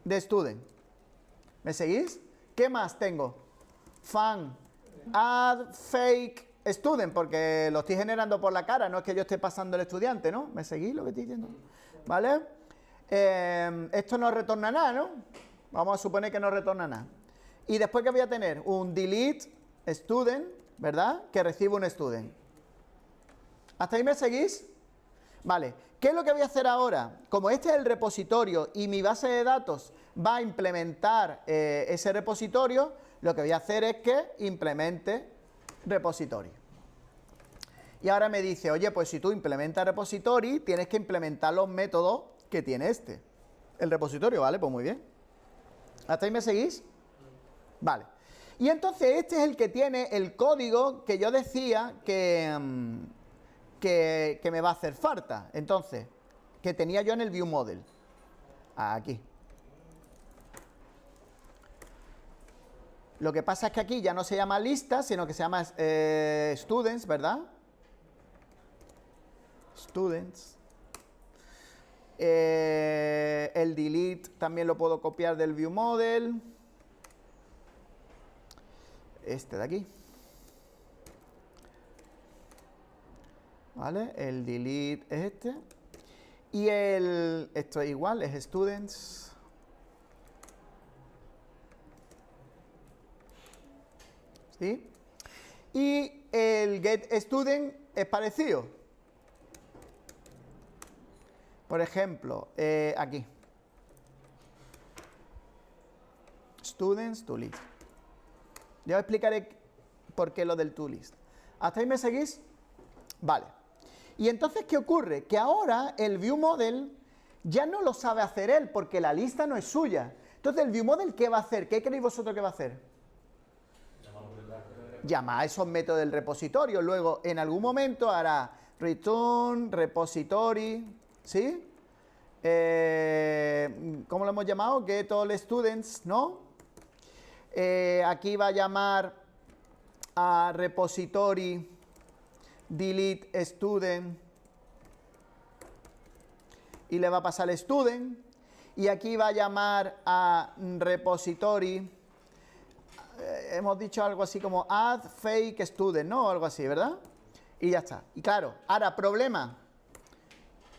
Speaker 1: de students. ¿Me seguís? ¿Qué más tengo? Fun, add fake student, porque lo estoy generando por la cara, no es que yo esté pasando el estudiante, ¿no? ¿Me seguís lo que estoy diciendo? ¿Vale? Esto no retorna nada, ¿no? Vamos a suponer que no retorna nada. Y después, ¿qué voy a tener? Un delete student, ¿verdad? Que recibe un student. ¿Hasta ahí me seguís? Vale, ¿qué es lo que voy a hacer ahora? Como este es el repositorio y mi base de datos va a implementar ese repositorio, lo que voy a hacer es que implemente repositorio. Y ahora me dice, oye, pues si tú implementas repository, tienes que implementar los métodos que tiene el repositorio, ¿vale? Pues muy bien. ¿Hasta ahí me seguís? Vale. Y entonces este es el que tiene el código que yo decía que me va a hacer falta. Entonces, que tenía yo en el view model. Aquí. Lo que pasa es que aquí ya no se llama lista, sino que se llama students, ¿verdad? Students. El delete también lo puedo copiar del view model. Este de aquí. ¿Vale? El delete es este. Y esto es igual, es students. ¿Sí? Y el get student es parecido. Por ejemplo, aquí. Students to list. Ya os explicaré por qué lo del to list. ¿Hasta ahí me seguís? Vale. Y entonces, ¿qué ocurre? Que ahora el view model ya no lo sabe hacer él, porque la lista no es suya. Entonces, el view model, ¿qué va a hacer? ¿Qué creéis vosotros que va a hacer? Llama a esos métodos del repositorio. Luego, en algún momento hará return, repository, ¿sí? ¿Cómo lo hemos llamado? Get all students, ¿no? Aquí va a llamar a repository delete student y le va a pasar el student. Y aquí va a llamar a repository, hemos dicho algo así como add fake student, ¿no? O algo así, ¿verdad? Y ya está. Y claro, ahora problema,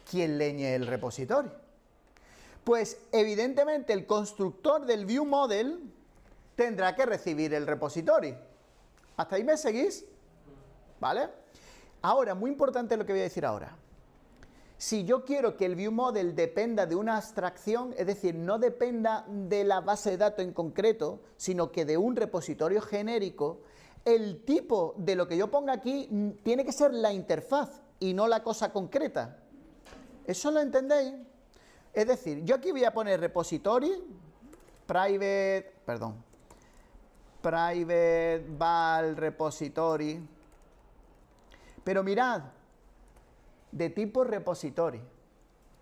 Speaker 1: ¿quién leñe el repositorio? Pues evidentemente el constructor del ViewModel tendrá que recibir el repository. ¿Hasta ahí me seguís? ¿Vale? Ahora, muy importante lo que voy a decir ahora. Si yo quiero que el ViewModel dependa de una abstracción, es decir, no dependa de la base de datos en concreto, sino que de un repositorio genérico, el tipo de lo que yo ponga aquí tiene que ser la interfaz y no la cosa concreta. ¿Eso lo entendéis? Es decir, yo aquí voy a poner repository, private val repository, pero mirad, de tipo repository,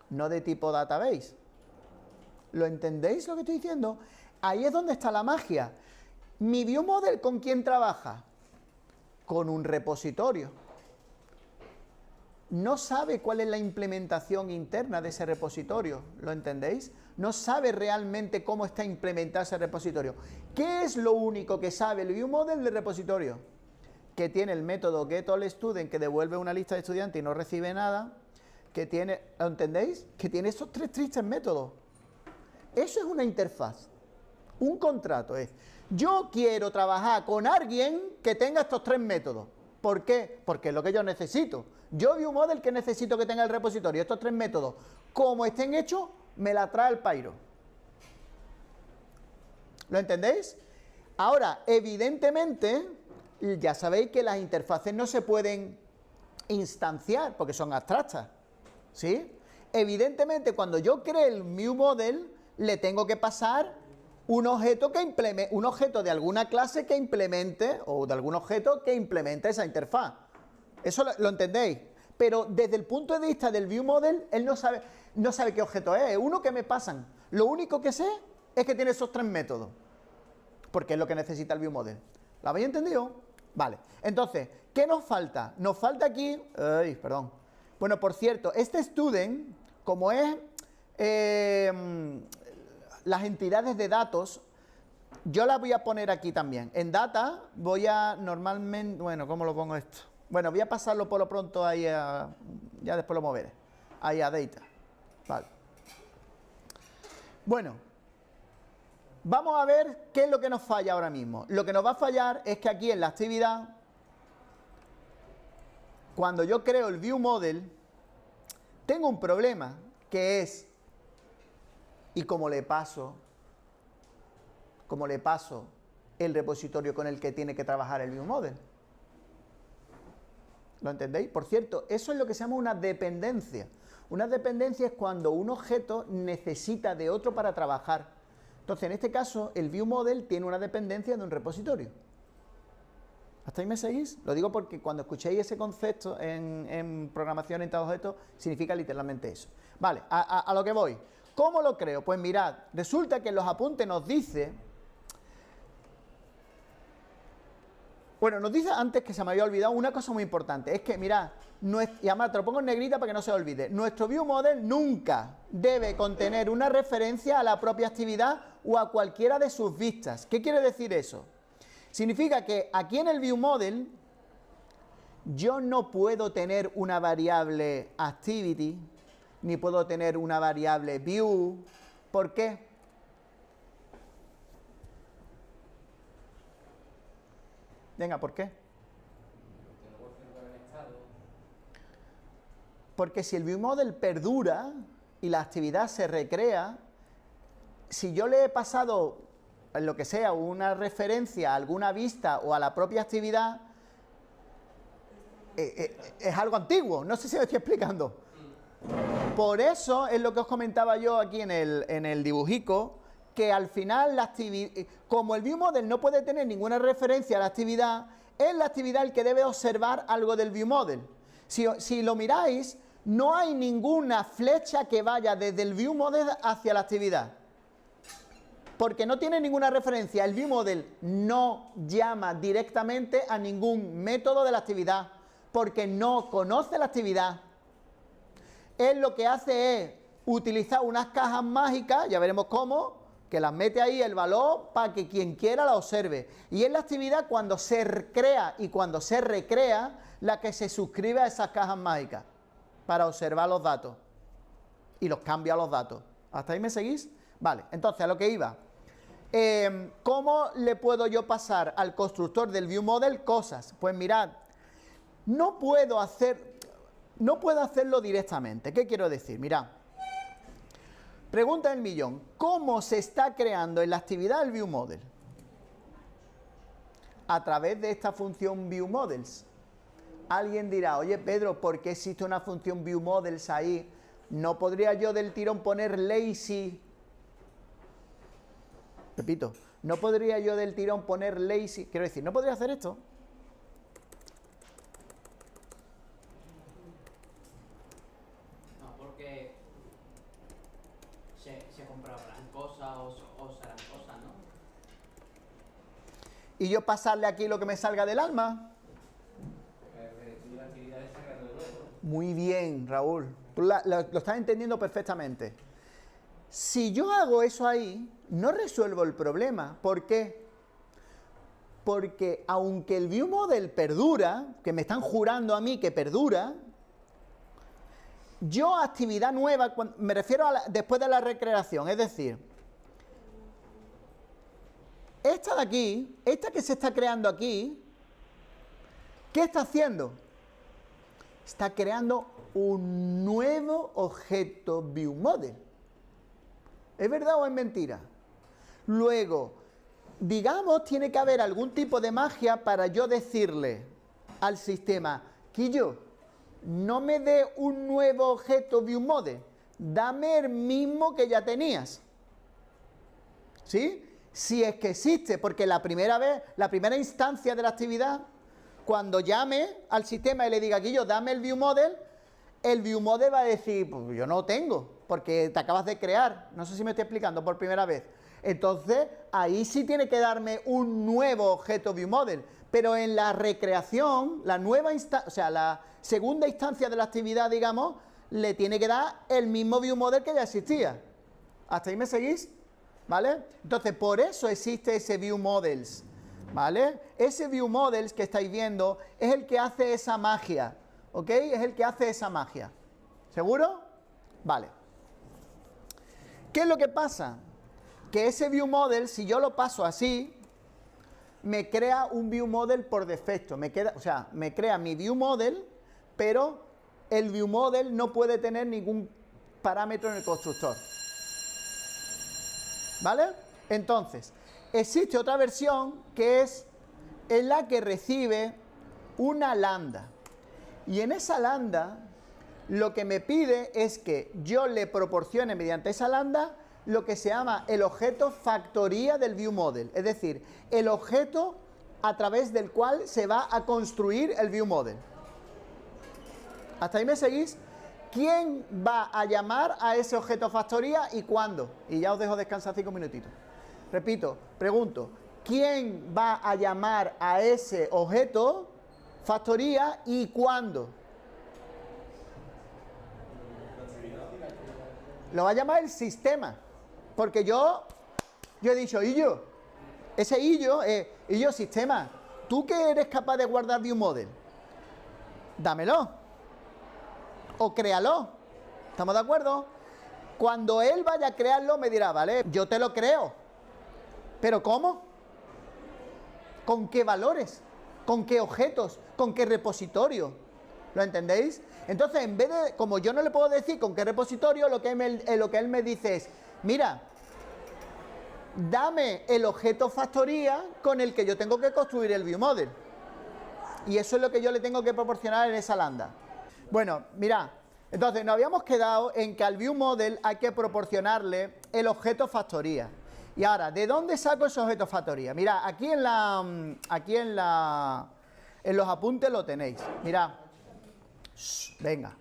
Speaker 1: no de tipo database. ¿Lo entendéis lo que estoy diciendo? Ahí es donde está la magia. ¿Mi ViewModel con quién trabaja? Con un repositorio. No sabe cuál es la implementación interna de ese repositorio, ¿lo entendéis? No sabe realmente cómo está implementado ese repositorio. ¿Qué es lo único que sabe el ViewModel del repositorio? Que tiene el método getAllStudent que devuelve una lista de estudiantes y no recibe nada, que tiene, ¿lo entendéis? Que tiene esos tres tristes métodos. Eso es una interfaz. Un contrato es, yo quiero trabajar con alguien que tenga estos tres métodos. ¿Por qué? Porque es lo que yo necesito. Yo ViewModel que necesito que tenga el repositorio, estos tres métodos, como estén hechos, me la trae el Pyro. ¿Lo entendéis? Ahora, evidentemente, ya sabéis que las interfaces no se pueden instanciar porque son abstractas, ¿sí? Evidentemente, cuando yo cree el ViewModel, le tengo que pasar un objeto que implemente, un objeto de alguna clase que implemente, o de algún objeto que implemente esa interfaz. Eso lo entendéis. Pero desde el punto de vista del ViewModel, él no sabe qué objeto es uno que me pasan. Lo único que sé es que tiene esos tres métodos, porque es lo que necesita el ViewModel. ¿Lo habéis entendido? Vale. Entonces, ¿qué nos falta? Nos falta aquí... Bueno, por cierto, este student, como es las entidades de datos, yo las voy a poner aquí también. En data voy a normalmente... Bueno, ¿cómo lo pongo esto? Bueno, voy a pasarlo por lo pronto ahí a... Ya después lo moveré. Ahí a data. Vale. Bueno. Vamos a ver qué es lo que nos falla ahora mismo. Lo que nos va a fallar es que aquí en la actividad, cuando yo creo el ViewModel, tengo un problema que es, y como le paso el repositorio con el que tiene que trabajar el ViewModel. ¿Lo entendéis? Por cierto, eso es lo que se llama una dependencia. Una dependencia es cuando un objeto necesita de otro para trabajar. Entonces, en este caso, el ViewModel tiene una dependencia de un repositorio. ¿Hasta ahí me seguís? Lo digo porque cuando escuchéis ese concepto en programación orientada a objetos, significa literalmente eso. Vale, a lo que voy. ¿Cómo lo creo? Pues mirad, resulta que en los apuntes nos dice... Bueno, nos dice antes, que se me había olvidado, una cosa muy importante. Es que, mirad, y además te lo pongo en negrita para que no se olvide. Nuestro ViewModel nunca debe contener una referencia a la propia actividad o a cualquiera de sus vistas. ¿Qué quiere decir eso? Significa que aquí en el ViewModel yo no puedo tener una variable activity, ni puedo tener una variable view. ¿Por qué? Venga, ¿por qué? Porque si el ViewModel perdura y la actividad se recrea, si yo le he pasado, en lo que sea, una referencia a alguna vista o a la propia actividad, es algo antiguo. No sé si me estoy explicando. Por eso es lo que os comentaba yo aquí en el dibujico, que al final como el ViewModel no puede tener ninguna referencia a la actividad, es la actividad el que debe observar algo del ViewModel. Si lo miráis, no hay ninguna flecha que vaya desde el ViewModel hacia la actividad, porque no tiene ninguna referencia. El ViewModel no llama directamente a ningún método de la actividad, porque no conoce la actividad. Él lo que hace es utilizar unas cajas mágicas, ya veremos cómo, que las mete ahí el valor para que quien quiera la observe. Y es la actividad cuando se crea y cuando se recrea la que se suscribe a esas cajas mágicas para observar los datos y los cambia a los datos. ¿Hasta ahí me seguís? Vale, entonces a lo que iba. ¿Cómo le puedo yo pasar al constructor del ViewModel cosas? Pues mirad, no puedo hacerlo directamente. ¿Qué quiero decir? Mirad, pregunta del millón. ¿Cómo se está creando en la actividad el ViewModel? A través de esta función ViewModels. Alguien dirá, oye Pedro, ¿por qué existe una función ViewModels ahí? ¿No podría yo del tirón poner lazy? Repito, ¿no podría yo del tirón poner lazy? Quiero decir, ¿no podría hacer esto?
Speaker 2: No, porque se comprarán cosas o serán cosas, ¿no?
Speaker 1: Y yo pasarle aquí lo que me salga del alma. Muy bien, Raúl. Tú lo estás entendiendo perfectamente. Si yo hago eso ahí, no resuelvo el problema. ¿Por qué? Porque aunque el ViewModel perdura, que me están jurando a mí que perdura, yo actividad nueva, me refiero a después de la recreación, es decir, esta de aquí, esta que se está creando aquí, ¿qué está haciendo? Está creando un nuevo objeto ViewModel. ¿Es verdad o es mentira? Luego, digamos, tiene que haber algún tipo de magia para yo decirle al sistema, Quillo, no me dé un nuevo objeto ViewModel, dame el mismo que ya tenías. ¿Sí? Si es que existe, porque la primera vez, la primera instancia de la actividad, cuando llame al sistema y le diga, Quillo, dame el ViewModel va a decir, pues yo no lo tengo, porque te acabas de crear. No sé si me estoy explicando por primera vez. Entonces, ahí sí tiene que darme un nuevo objeto ViewModel. Pero en la recreación, la nueva instancia, o sea, la segunda instancia de la actividad, digamos, le tiene que dar el mismo ViewModel que ya existía. ¿Hasta ahí me seguís? ¿Vale? Entonces, por eso existe ese ViewModels. ¿Vale? Ese ViewModels que estáis viendo es el que hace esa magia. ¿Ok? Es el que hace esa magia. ¿Seguro? Vale. ¿Qué es lo que pasa? Que ese ViewModel, si yo lo paso así, me crea un ViewModel por defecto. Me crea mi ViewModel, pero el ViewModel no puede tener ningún parámetro en el constructor. ¿Vale? Entonces, existe otra versión que es en la que recibe una lambda. Y en esa lambda, lo que me pide es que yo le proporcione mediante esa lambda lo que se llama el objeto factoría del ViewModel, es decir, el objeto a través del cual se va a construir el ViewModel. ¿Hasta ahí me seguís? ¿Quién va a llamar a ese objeto factoría y cuándo? Y ya os dejo descansar 5 minutitos. Repito, pregunto, ¿quién va a llamar a ese objeto factoría y cuándo? Lo va a llamar el sistema. Porque yo he dicho, Illo, ese Illo sistema, ¿tú que eres capaz de guardar ViewModel? Dámelo. O créalo. ¿Estamos de acuerdo? Cuando él vaya a crearlo me dirá, vale, yo te lo creo. ¿Pero cómo? ¿Con qué valores? ¿Con qué objetos? ¿Con qué repositorio? ¿Lo entendéis? Entonces, en vez de, como yo no le puedo decir con qué repositorio, lo que él me dice es, mira, dame el objeto factoría con el que yo tengo que construir el ViewModel. Y eso es lo que yo le tengo que proporcionar en esa lambda. Bueno, mirad, entonces nos habíamos quedado en que al ViewModel hay que proporcionarle el objeto factoría. Y ahora, ¿de dónde saco ese objeto factoría? Mirad, aquí en los apuntes lo tenéis. Mirad. Venga.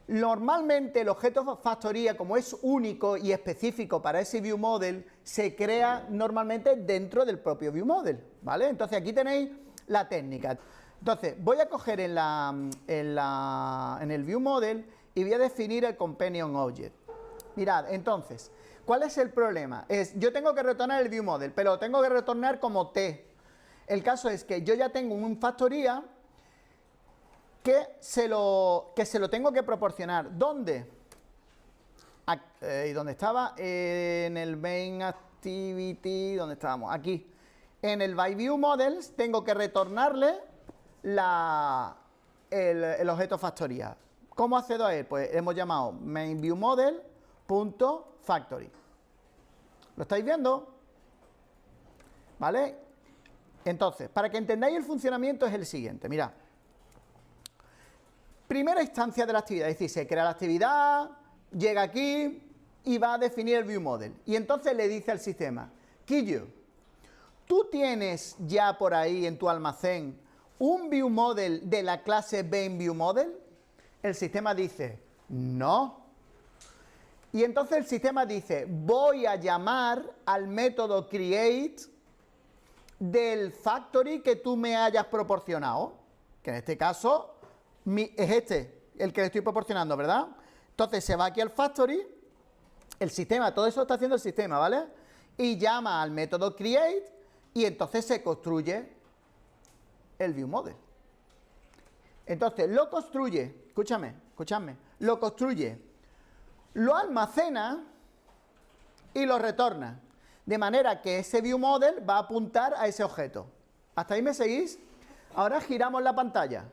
Speaker 1: Normalmente el objeto factoría, como es único y específico para ese ViewModel, se crea normalmente dentro del propio ViewModel, ¿vale? Entonces aquí tenéis la técnica. Entonces, voy a coger en el ViewModel y voy a definir el Companion Object. Mirad, entonces, ¿cuál es el problema? Yo tengo que retornar el ViewModel, pero lo tengo que retornar como T. El caso es que yo ya tengo un factoría que se lo tengo que proporcionar. ¿Dónde? ¿Y dónde estaba? En el main activity, ¿dónde estábamos? Aquí. En el byViewModels tengo que retornarle el objeto factorial. ¿Cómo accedo a él? Pues hemos llamado mainViewModel.factory. ¿Lo estáis viendo? ¿Vale? Entonces, para que entendáis el funcionamiento es el siguiente, mirad. Primera instancia de la actividad, es decir, se crea la actividad, llega aquí y va a definir el ViewModel. Y entonces le dice al sistema, Kiyu, ¿tú tienes ya por ahí en tu almacén un ViewModel de la clase BainViewModel? El sistema dice, no. Y entonces el sistema dice, voy a llamar al método create del factory que tú me hayas proporcionado, que en este caso es este, el que le estoy proporcionando, ¿verdad? Entonces se va aquí al factory, el sistema, todo eso está haciendo el sistema, ¿vale? Y llama al método create y entonces se construye el ViewModel. Entonces lo construye, escúchame, lo construye, lo almacena y lo retorna. De manera que ese ViewModel va a apuntar a ese objeto. ¿Hasta ahí me seguís? Ahora giramos la pantalla.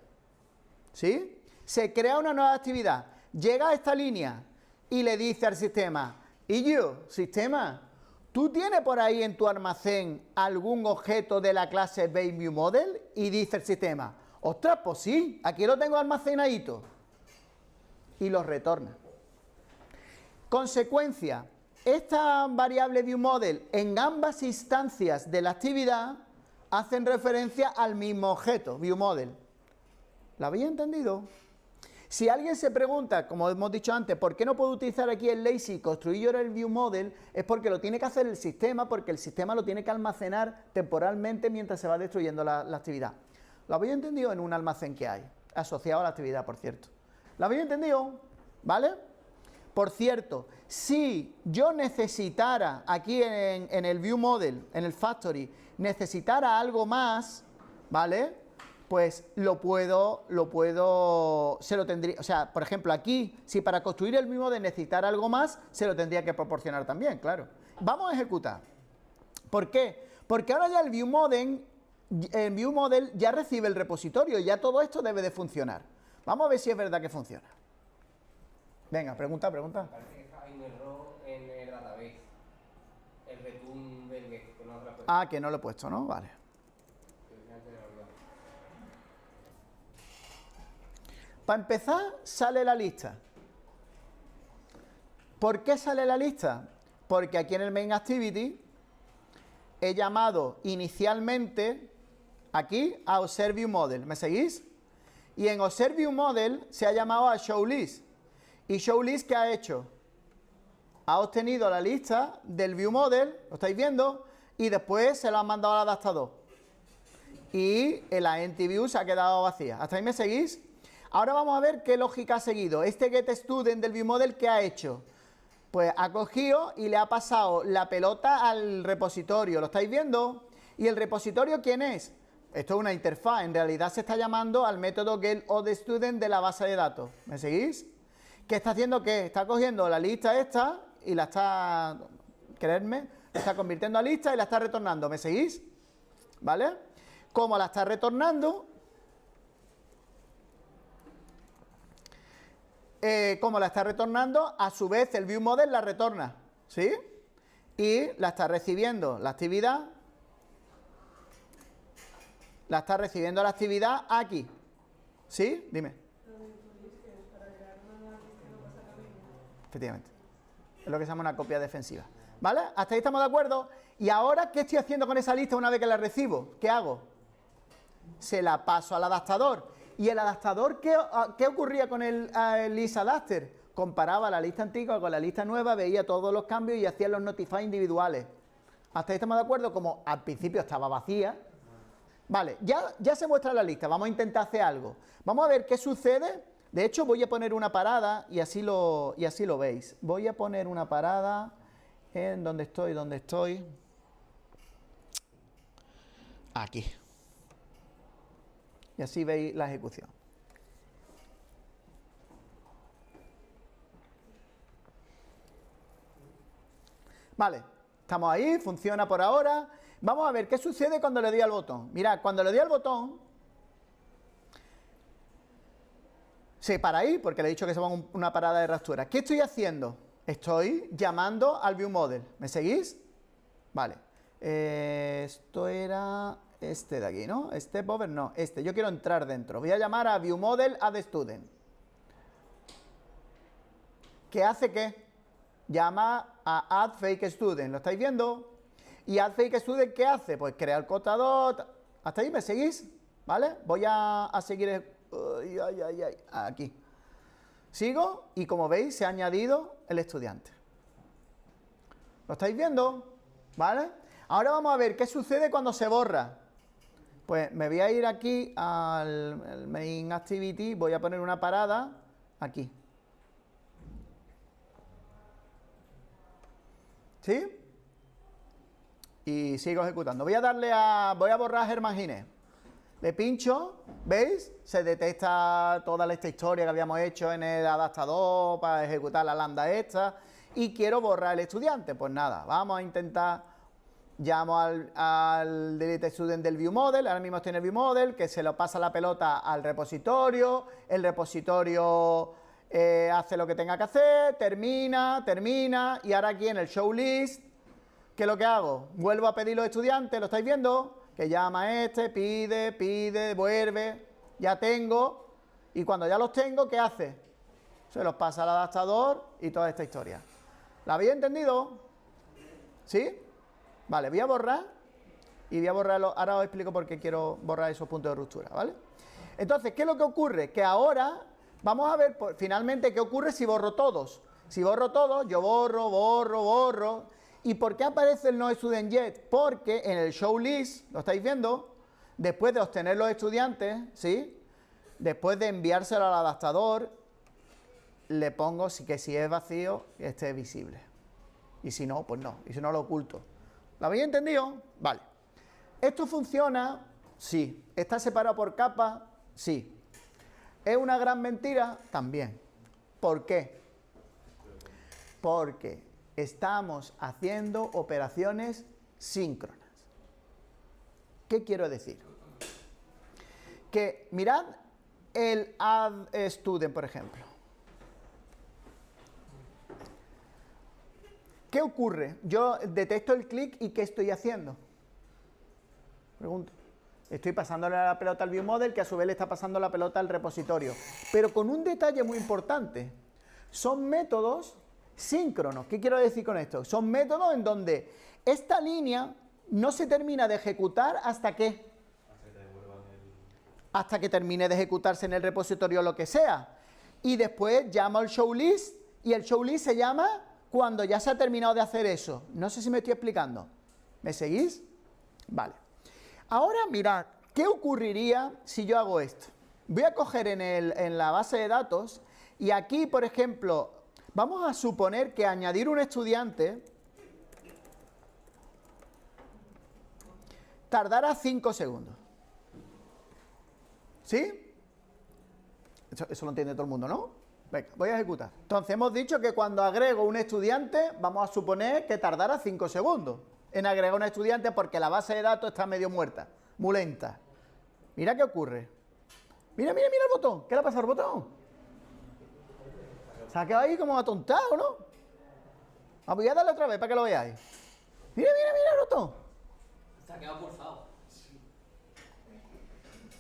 Speaker 1: ¿Sí? Se crea una nueva actividad. Llega a esta línea y le dice al sistema, y yo, sistema, ¿tú tienes por ahí en tu almacén algún objeto de la clase BainViewModel? Y dice el sistema, ostras, pues sí, aquí lo tengo almacenadito. Y lo retorna. Consecuencia, esta variable ViewModel en ambas instancias de la actividad hacen referencia al mismo objeto, ViewModel. ¿Lo habéis entendido? Si alguien se pregunta, como hemos dicho antes, ¿por qué no puedo utilizar aquí el lazy y construir yo el ViewModel? Es porque lo tiene que hacer el sistema, porque el sistema lo tiene que almacenar temporalmente mientras se va destruyendo la actividad. ¿Lo habéis entendido? En un almacén que hay, asociado a la actividad, por cierto. ¿Lo habéis entendido? ¿Vale? Por cierto, si yo necesitara aquí en el ViewModel, en el Factory, necesitara algo más, ¿vale? Pues se lo tendría, o sea, por ejemplo, aquí, si para construir el ViewModel necesitara algo más, se lo tendría que proporcionar también, claro. Vamos a ejecutar. ¿Por qué? Porque ahora ya el ViewModel ya recibe el repositorio, ya todo esto debe de funcionar. Vamos a ver si es verdad que funciona. Venga, pregunta.
Speaker 3: Parece que hay un error en el database. El return del get, que no lo has puesto.
Speaker 1: Ah, que no lo he puesto, ¿no? Vale. Para empezar, sale la lista. ¿Por qué sale la lista? Porque aquí en el main activity he llamado inicialmente aquí a ObserveViewModel. ¿Me seguís? Y en ObserveViewModel se ha llamado a showList. ¿Y showList qué ha hecho? Ha obtenido la lista del ViewModel, ¿lo estáis viendo? Y después se lo han mandado al adaptador. Y la EntiView se ha quedado vacía. ¿Hasta ahí me seguís? Ahora vamos a ver qué lógica ha seguido. Este getStudent del ViewModel, ¿qué ha hecho? Pues ha cogido y le ha pasado la pelota al repositorio. ¿Lo estáis viendo? ¿Y el repositorio quién es? Esto es una interfaz. En realidad se está llamando al método getOldStudent de la base de datos. ¿Me seguís? ¿Qué está haciendo? ¿Qué? Está cogiendo la lista esta y la está, creedme, la está convirtiendo a lista y la está retornando. ¿Me seguís? ¿Vale? Como la está retornando, a su vez el ViewModel la retorna, ¿sí? Y la está recibiendo la actividad, aquí, ¿sí? Dime. Efectivamente. Es lo que se llama una copia defensiva. ¿Vale? ¿Hasta ahí estamos de acuerdo? Y ahora, ¿qué estoy haciendo con esa lista una vez que la recibo? ¿Qué hago? Se la paso al adaptador. ¿Y el adaptador qué ocurría con el list adapter? Comparaba la lista antigua con la lista nueva, veía todos los cambios y hacía los notify individuales. ¿Hasta ahí estamos de acuerdo? Como al principio estaba vacía. Vale, ya se muestra la lista. Vamos a intentar hacer algo. Vamos a ver qué sucede. De hecho, voy a poner una parada y así lo veis. Voy a poner una parada en donde estoy. Aquí. Y así veis la ejecución. Vale, estamos ahí, funciona por ahora. Vamos a ver qué sucede cuando le doy al botón. Mirad, cuando le doy al botón, se para ahí, porque le he dicho que se va una parada de ruptura. ¿Qué estoy haciendo? Estoy llamando al ViewModel. ¿Me seguís? Vale. Esto era este de aquí, ¿no? Step over, no, este. Yo quiero entrar dentro. Voy a llamar a ViewModel add student. ¿Qué hace qué? Llama a add fake student. ¿Lo estáis viendo? Y add fake student, ¿qué hace? Pues crea el cotador. ¿Hasta ahí me seguís? ¿Vale? Voy a seguir... aquí. Sigo y como veis se ha añadido el estudiante. ¿Lo estáis viendo? ¿Vale? Ahora vamos a ver qué sucede cuando se borra. Pues me voy a ir aquí al main activity, voy a poner una parada aquí. ¿Sí? Y sigo ejecutando. Voy a borrar a Germán Ginés. Le pincho, ¿veis? Se detecta toda esta historia que habíamos hecho en el adaptador para ejecutar la lambda esta. Y quiero borrar al estudiante. Pues nada, vamos a intentar. Llamo al delete student del ViewModel. Ahora mismo estoy en el ViewModel, que se lo pasa la pelota al repositorio. El repositorio hace lo que tenga que hacer, termina. Y ahora aquí en el show list, ¿qué es lo que hago? Vuelvo a pedir los estudiantes, ¿lo estáis viendo? Que llama a este, pide, vuelve, ya tengo, y cuando ya los tengo, ¿qué hace? Se los pasa al adaptador y toda esta historia. ¿La habéis entendido? ¿Sí? Vale, voy a borrar, y voy a borrarlo, ahora os explico por qué quiero borrar esos puntos de ruptura, ¿vale? Entonces, ¿qué es lo que ocurre? Que ahora, vamos a ver finalmente qué ocurre si borro todos. Si borro todos, yo borro, ¿y por qué aparece el no student yet? Porque en el show list, ¿lo estáis viendo? Después de obtener los estudiantes, ¿sí? Después de enviárselo al adaptador, le pongo que si es vacío, esté visible. Y si no, pues no. Y si no, lo oculto. ¿Lo habéis entendido? Vale. ¿Esto funciona? Sí. ¿Está separado por capa? Sí. ¿Es una gran mentira? También. ¿Por qué? Porque estamos haciendo operaciones síncronas. ¿Qué quiero decir? Que mirad el add student, por ejemplo. ¿Qué ocurre? Yo detecto el clic y ¿qué estoy haciendo? Pregunto. Estoy pasándole la pelota al ViewModel, que a su vez le está pasando la pelota al repositorio. Pero con un detalle muy importante. Son métodos síncronos. ¿Qué quiero decir con esto? Son métodos en donde esta línea no se termina de ejecutar hasta que termine de ejecutarse en el repositorio o lo que sea. Y después llamo al show list y el show list se llama cuando ya se ha terminado de hacer eso. No sé si me estoy explicando. ¿Me seguís? Vale. Ahora mirad, ¿qué ocurriría si yo hago esto? Voy a coger en la base de datos y aquí, por ejemplo, vamos a suponer que añadir un estudiante tardará 5 segundos. ¿Sí? Eso lo entiende todo el mundo, ¿no? Venga, voy a ejecutar. Entonces, hemos dicho que cuando agrego un estudiante, vamos a suponer que tardará 5 segundos en agregar un estudiante porque la base de datos está medio muerta, muy lenta. Mira qué ocurre. Mira el botón. ¿Qué le ha pasado al botón? Se ha quedado ahí como atontado, ¿no? Voy a darle otra vez para que lo veáis. Mira el botón.
Speaker 2: Se ha quedado pulsado.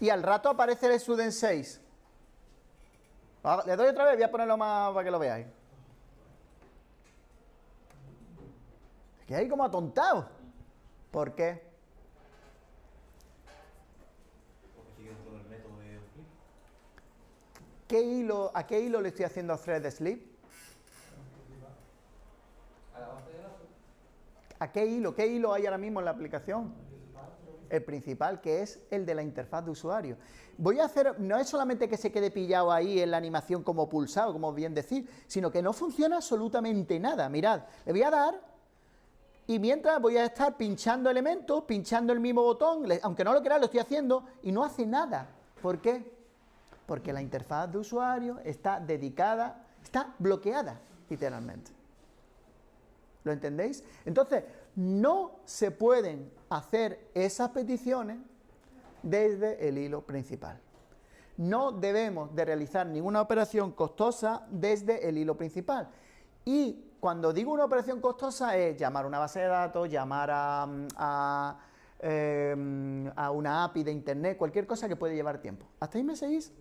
Speaker 1: Y al rato aparece el student 6. Le doy otra vez, voy a ponerlo más para que lo veáis. Se queda ahí como atontado. ¿Por qué?
Speaker 4: Porque sigue dentro del método de sleep.
Speaker 1: ¿A qué hilo le estoy haciendo thread sleep?
Speaker 3: A la base de datos.
Speaker 1: ¿A qué hilo? ¿Qué hilo hay ahora mismo en la aplicación? El principal, que es el de la interfaz de usuario. Voy a hacer, no es solamente que se quede pillado ahí en la animación como pulsado, como bien decir, sino que no funciona absolutamente nada. Mirad, le voy a dar y mientras voy a estar pinchando elementos, pinchando el mismo botón, aunque no lo quiera, lo estoy haciendo y no hace nada. ¿Por qué? Porque la interfaz de usuario está dedicada, está bloqueada, literalmente. ¿Lo entendéis? Entonces, no se pueden hacer esas peticiones desde el hilo principal. No debemos de realizar ninguna operación costosa desde el hilo principal. Y cuando digo una operación costosa es llamar a una base de datos, llamar a una API de internet, cualquier cosa que puede llevar tiempo. ¿Hasta ahí me seguís?